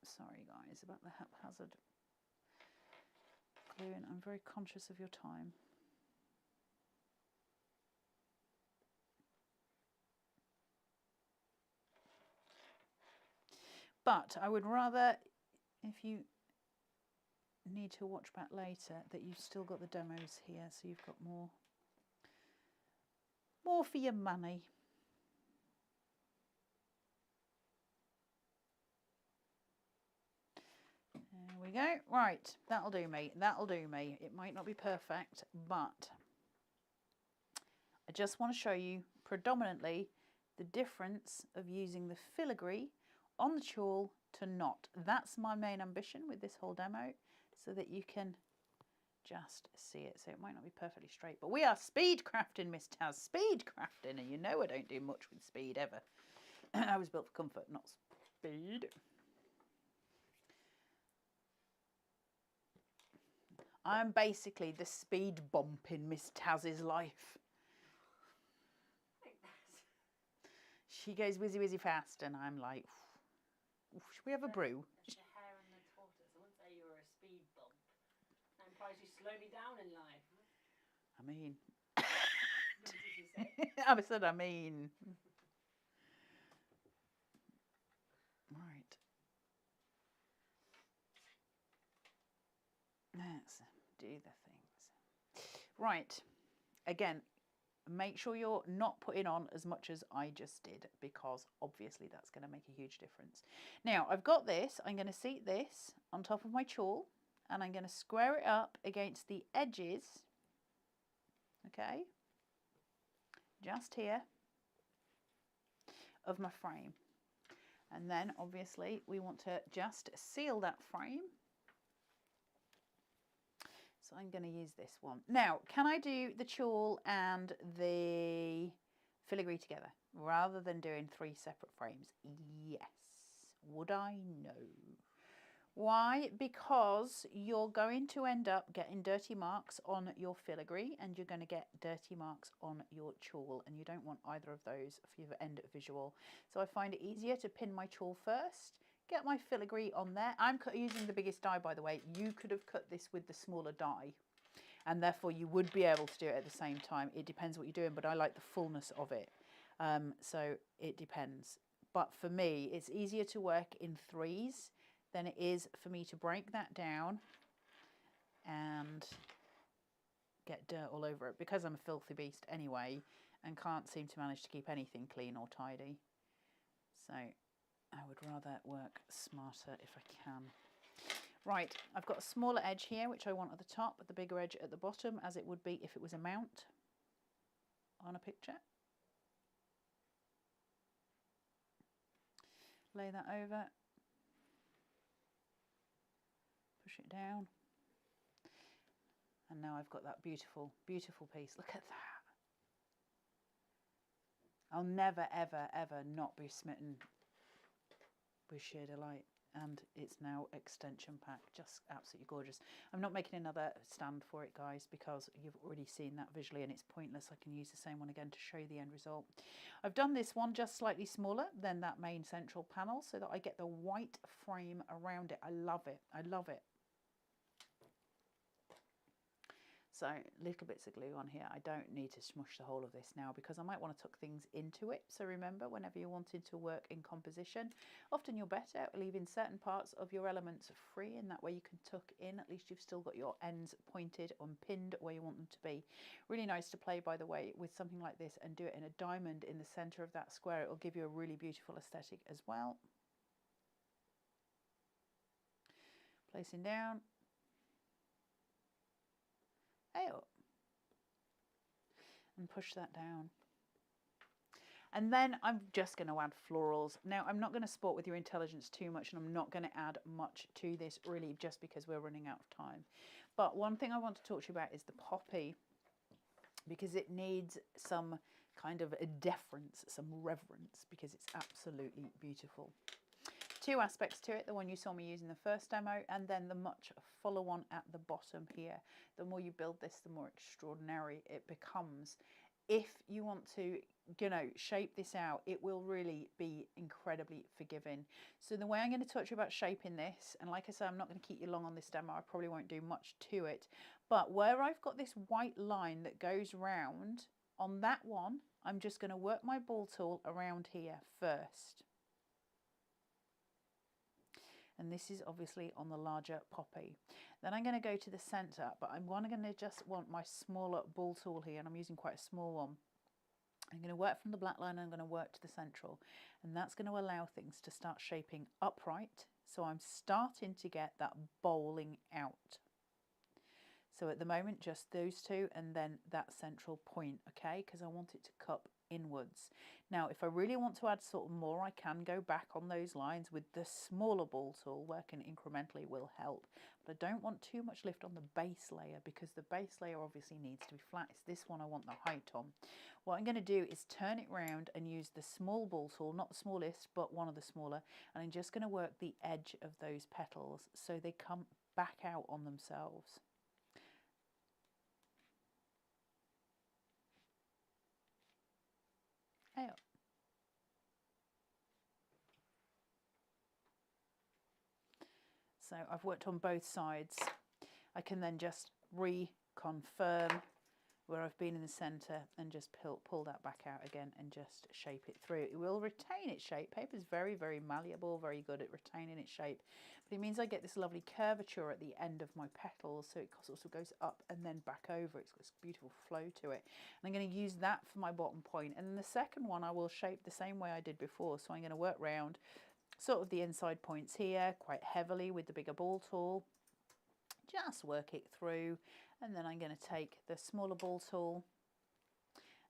Sorry guys about the haphazard gluing. I'm very conscious of your time. But I would rather, if you need to watch back later, that you've still got the demos here, so you've got more for your money. There we go. Right, that'll do me. That'll do me. It might not be perfect, but I just want to show you predominantly the difference of using the filigree on the tulle to not. That's my main ambition with this whole demo, so that you can just see it. So it might not be perfectly straight, but we are speed crafting, Miss Taz. Speed crafting, and you know I don't do much with speed ever. I was built for comfort, not speed. I'm basically the speed bump in Miss Taz's life. She goes whizzy whizzy fast, and I'm like, should we have a brew? It's the hare and the tortoise. I wouldn't say you're a speed bump. I'm surprised you slow me down in life. I mean, What did you say? I said, I mean, right. Let's do the things. Right. Again, make sure you're not putting on as much as I just did, because obviously that's going to make a huge difference. Now I've got this, I'm going to seat this on top of my chawl, and I'm going to square it up against the edges, okay, just here, of my frame. And then obviously we want to just seal that frame. So I'm going to use this one. Now, can I do the chawl and the filigree together rather than doing 3 separate frames? Yes. Would I? No. Why? Because you're going to end up getting dirty marks on your filigree, and you're going to get dirty marks on your chawl, and you don't want either of those for your end visual. So I find it easier to pin my chawl first, get my filigree on there. I'm using the biggest die, by the way. You could have cut this with the smaller die, and therefore you would be able to do it at the same time. It depends what you're doing, but I like the fullness of it. So it depends. But for me, it's easier to work in 3s than it is for me to break that down and get dirt all over it, because I'm a filthy beast anyway and can't seem to manage to keep anything clean or tidy. So I would rather work smarter if I can. Right, I've got a smaller edge here which I want at the top, but the bigger edge at the bottom, as it would be if it was a mount on a picture. Lay that over, push it down, and now I've got that beautiful, beautiful piece. Look at that. I'll never, ever, ever not be smitten with sheer delight. And it's now extension pack, just absolutely gorgeous. I'm not making another stand for it, guys, because you've already seen that visually and it's pointless. I can use the same one again to show you the end result. I've done this one just slightly smaller than that main central panel so that I get the white frame around it. I love it. I love it. So little bits of glue on here. I don't need to smush the whole of this now, because I might want to tuck things into it. So remember, whenever you're wanting to work in composition, often you're better at leaving certain parts of your elements free, and that way you can tuck in. At least you've still got your ends pointed and pinned where you want them to be. Really nice to play, by the way, with something like this and do it in a diamond in the center of that square. It will give you a really beautiful aesthetic as well. Placing down. Up and push that down, and then I'm just going to add florals. Now I'm not going to sport with your intelligence too much, and I'm not going to add much to this really, just because we're running out of time. But one thing I want to talk to you about is the poppy, because it needs some kind of a deference, some reverence, because it's absolutely beautiful. 2 aspects to it, the one you saw me using the first demo, and then the much fuller one at the bottom here. The more you build this, the more extraordinary it becomes. If you want to, you know, shape this out, it will really be incredibly forgiving. So the way I'm going to talk to you about shaping this, and like I said, I'm not going to keep you long on this demo, I probably won't do much to it, but where I've got this white line that goes round, on that one, I'm just going to work my ball tool around here first. And this is obviously on the larger poppy. Then I'm going to go to the center, but I'm going to just want my smaller ball tool here, and I'm using quite a small one. I'm going to work from the black line, and I'm going to work to the central, and that's going to allow things to start shaping upright. So I'm starting to get that bowling out. So at the moment, just those 2, and then that central point, okay, because I want it to cup inwards. Now, if I really want to add sort of more, I can go back on those lines with the smaller ball tool. Working incrementally will help, but I don't want too much lift on the base layer, because the base layer obviously needs to be flat. It's this one I want the height on. What I'm going to do is turn it round and use the small ball tool, not the smallest, but one of the smaller, and I'm just going to work the edge of those petals so they come back out on themselves. out. So I've worked on both sides. I can then just reconfirm where I've been in the centre and just pull that back out again and just shape it through. It will retain its shape. Paper is very, very malleable, very good at retaining its shape. But it means I get this lovely curvature at the end of my petals, so it sort of goes up and then back over. It's got this beautiful flow to it. And I'm going to use that for my bottom point. And then the second one I will shape the same way I did before. So I'm going to work round sort of the inside points here quite heavily with the bigger ball tool. Just work it through, and then I'm going to take the smaller ball tool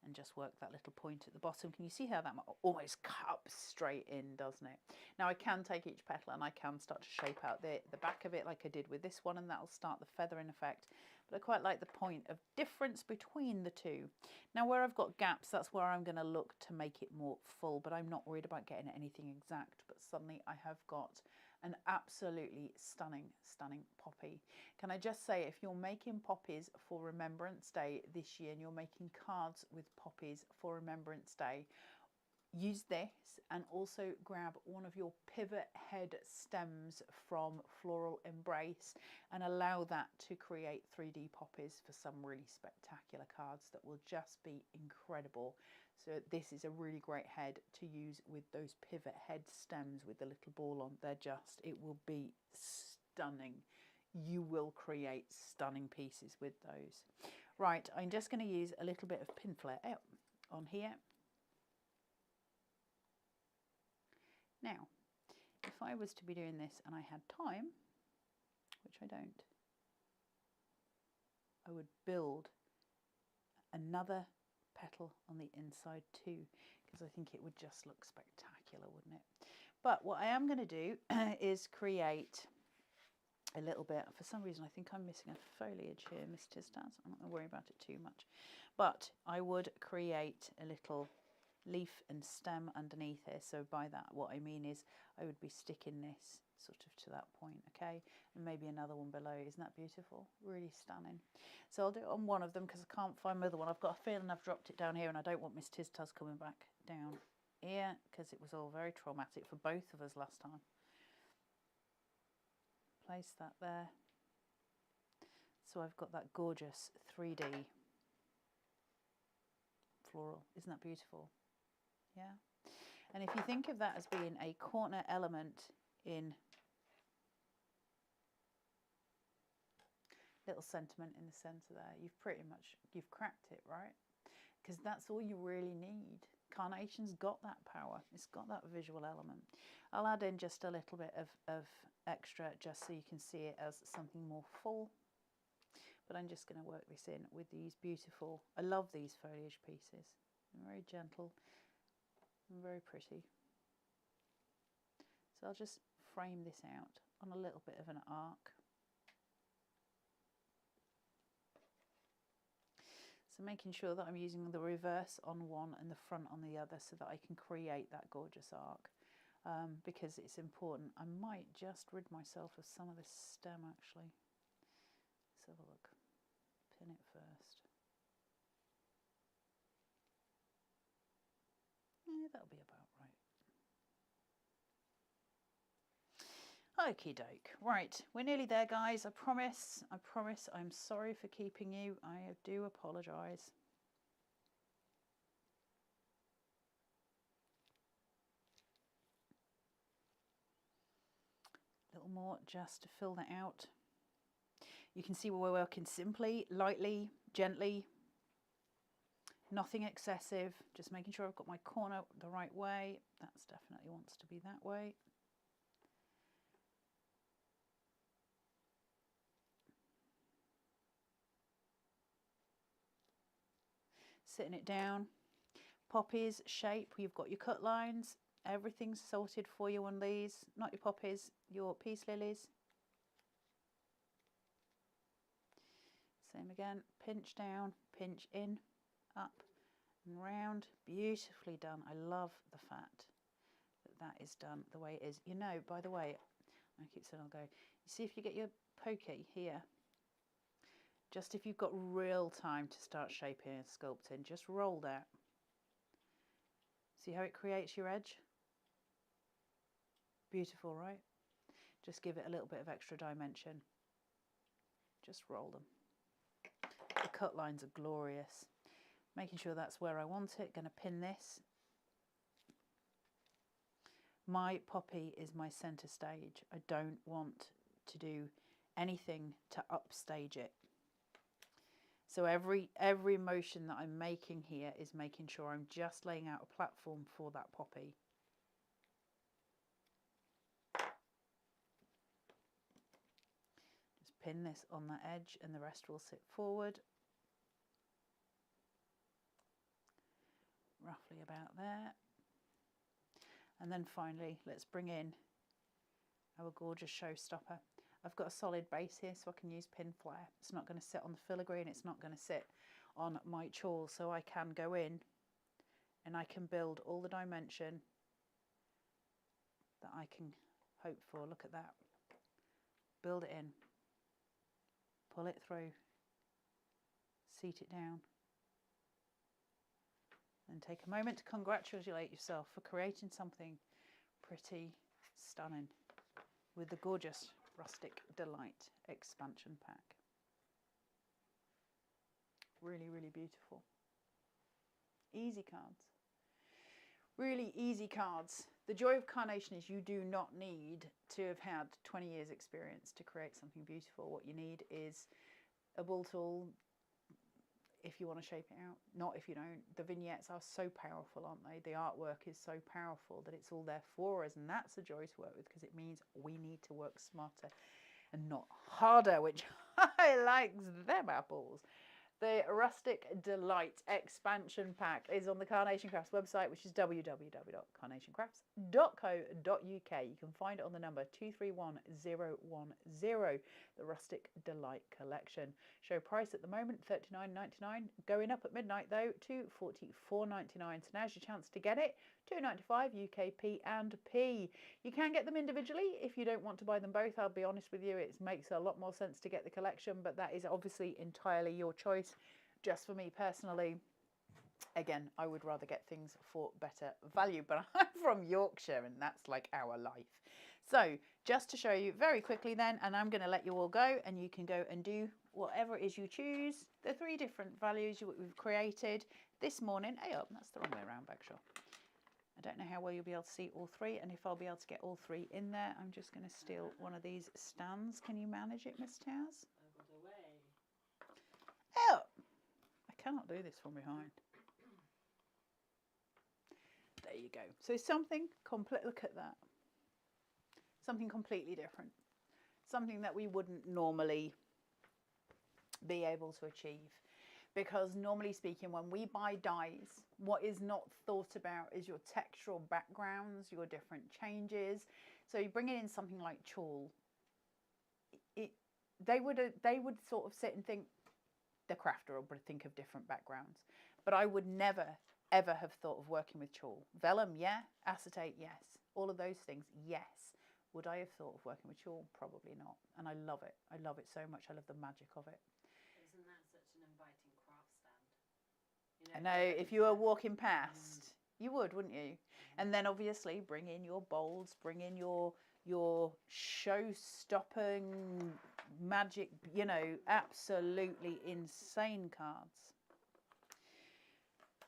and just work that little point at the bottom. Can you see how that almost cups straight in, doesn't it? Now I can take each petal and I can start to shape out the back of it like I did with this one, and that'll start the feathering effect. But I quite like the point of difference between the two. Now where I've got gaps, that's where I'm going to look to make it more full, but I'm not worried about getting anything exact. But suddenly I have got an absolutely stunning, stunning poppy. Can I just say, if you're making poppies for Remembrance Day this year and you're making cards with poppies for Remembrance Day, use this and also grab one of your pivot head stems from Floral Embrace and allow that to create 3D poppies for some really spectacular cards that will just be incredible. So this is a really great head to use with those pivot head stems with the little ball on. It will be stunning. You will create stunning pieces with those. Right, I'm just going to use a little bit of pin flare out on here. Now, if I was to be doing this and I had time, which I don't, I would build another petal on the inside too, because I think it would just look spectacular, wouldn't it? But what I am going to do is create a little bit. For some reason I think I'm missing a foliage here, Miss Tistas. I'm not going to worry about it too much, but I would create a little leaf and stem underneath here. So by that what I mean is I would be sticking this sort of to that point, okay, and maybe another one below. Isn't that beautiful? Really stunning. So I'll do it on one of them because I can't find my other one. I've got a feeling I've dropped it down here and I don't want Miss Tistas coming back down here because it was all very traumatic for both of us last time. Place that there. So I've got that gorgeous 3D floral. Isn't that beautiful? Yeah. And if you think of that as being a corner element in little sentiment in the center there, you've cracked it, right? Because that's all you really need. Carnation's got that power. It's got that visual element. I'll add in just a little bit of extra just so you can see it as something more full. But I'm just going to work this in with these beautiful, I love these foliage pieces. They're very gentle and very pretty. So I'll just frame this out on a little bit of an arc. So making sure that I'm using the reverse on one and the front on the other so that I can create that gorgeous arc. Because it's important. I might just rid myself of some of this stem actually. Let's have a look. Pin it first. Yeah, that'll be about right. Okie doke. Right, we're nearly there, guys. I promise. I'm sorry for keeping you. I do apologise. A little more just to fill that out. You can see we're working simply, lightly, gently. Nothing excessive. Just making sure I've got my corner the right way. That's definitely wants to be that way. Sitting it down. Poppies, shape, you've got your cut lines, everything's sorted for you on these, not your poppies, your peace lilies. Same again, pinch down, pinch in, up and round, beautifully done. I love the fact that that is done the way it is. You know, by the way, I keep saying I'll go, you see if you get your pokey here, just if you've got real time to start shaping and sculpting, just roll that. See how it creates your edge? Beautiful, right? Just give it a little bit of extra dimension. Just roll them. The cut lines are glorious. Making sure that's where I want it. Going to pin this. My poppy is my center stage. I don't want to do anything to upstage it. So every motion that I'm making here is making sure I'm just laying out a platform for that poppy. Just pin this on that edge and the rest will sit forward. Roughly about there. And then finally, let's bring in our gorgeous showstopper. I've got a solid base here, so I can use pin flare. It's not going to sit on the filigree and it's not going to sit on my chawl, so I can go in and I can build all the dimension that I can hope for. Look at that. Build it in, pull it through, seat it down, and take a moment to congratulate yourself for creating something pretty stunning with the gorgeous Rustic Delight expansion pack. Really, really beautiful. Easy cards. Really easy cards. The joy of Carnation is you do not need to have had 20 years experience to create something beautiful. What you need is a ball tool, if you want to shape it out, not if you don't. The vignettes are so powerful, aren't they? The artwork is so powerful that it's all there for us, and that's a joy to work with because it means we need to work smarter and not harder, which I likes them apples. The Rustic Delight expansion pack is on the Carnation Crafts website, which is www.carnationcrafts.co.uk. You can find it on the number 231010, the Rustic Delight collection. Show price at the moment $39.99, going up at midnight though to $44.99. So now's your chance to get it. $2.95 UK P and P. You can get them individually if you don't want to buy them both. I'll be honest with you, it makes a lot more sense to get the collection, but that is obviously entirely your choice. Just for me personally, again, I would rather get things for better value, but I'm from Yorkshire and that's like our life. So just to show you very quickly then, and I'm going to let you all go and you can go and do whatever it is you choose. The 3 different values we've created this morning. Hey up, that's the wrong way around, Bagshaw. I don't know how well you'll be able to see all 3 and if I'll be able to get all 3 in there. I'm just going to steal one of these stands. Can you manage it, Miss Taz? Oh, I cannot do this from behind. There you go. So something complete. Look at that. Something completely different. Something that we wouldn't normally be able to achieve. Because normally speaking, when we buy dyes, what is not thought about is your textural backgrounds, your different changes. So you bring in something like chawl. They would sort of sit and think, the crafter would think of different backgrounds. But I would never, ever have thought of working with chawl. Vellum, yeah. Acetate, yes. All of those things, yes. Would I have thought of working with chawl? Probably not. And I love it. I love it so much. I love the magic of it. Isn't that such an inviting craft stand? I know, if you were walking past, you would, wouldn't you? And then obviously bring in your bowls, bring in your show-stopping magic, you know, absolutely insane cards.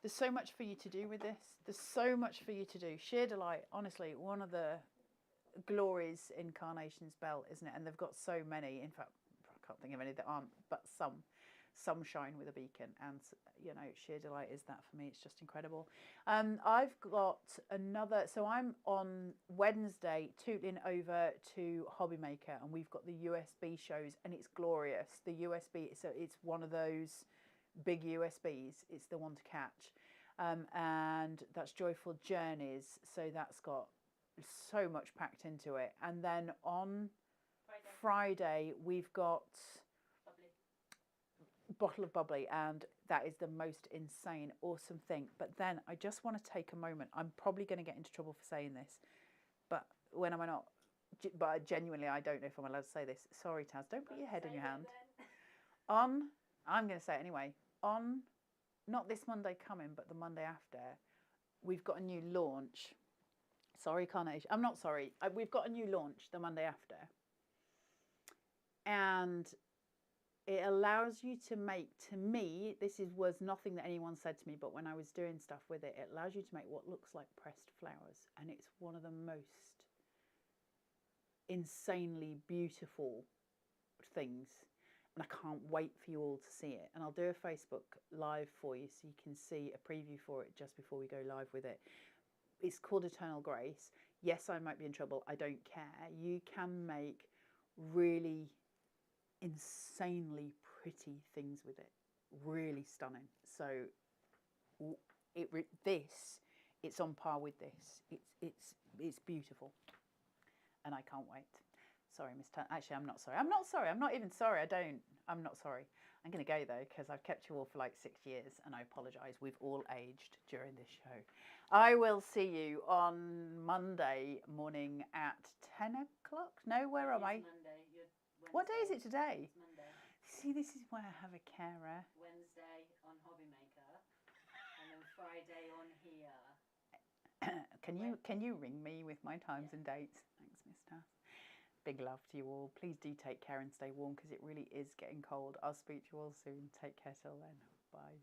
There's so much for you to do with this. There's so much for you to do. Sheer delight, honestly, one of the glories in Carnation's belt, isn't it? And they've got so many. In fact, I can't think of any that aren't, but some shine with a beacon, and you know, sheer delight is that for me. It's just incredible. I've got another, so I'm on Wednesday tootling over to Hobbymaker, and we've got the USB shows, and it's glorious. The USB, so it's one of those big USBs. It's the one to catch, and that's Joyful Journeys. So that's got so much packed into it. And then on Friday we've got bottle of bubbly, and that is the most insane awesome thing. But then I just want to take a moment. I'm probably going to get into trouble for saying this, but when am I not? But genuinely, I don't know if I'm allowed to say this. Sorry, Taz, don't put your head in your hand. I'm going to say it anyway. On not this Monday coming, but the Monday after, we've got a new launch. Sorry, Carnation. I'm not sorry. We've got a new launch the Monday after. And it allows you to make, to me, was nothing that anyone said to me, but when I was doing stuff with it, it allows you to make what looks like pressed flowers. And it's one of the most insanely beautiful things. And I can't wait for you all to see it. And I'll do a Facebook Live for you so you can see a preview for it just before we go live with it. It's called Eternal Grace. Yes, I might be in trouble. I don't care. You can make really insanely pretty things with it. Really stunning. So it's on par with this. It's beautiful. And I can't wait. Sorry, actually, I'm not sorry. I'm not sorry. I'm not even sorry. I'm not sorry. I'm going to go, though, because I've kept you all for like 6 years, and I apologise. We've all aged during this show. I will see you on Monday morning at 10 o'clock. No, where am I? Monday. What day is it today? It's Monday. See, this is why I have a carer. Wednesday on Hobbymaker, and then Friday on here. Can you ring me with my times and dates? Thanks, Miss Tass. Big love to you all. Please do take care and stay warm because it really is getting cold. I'll speak to you all soon. Take care till then. Bye.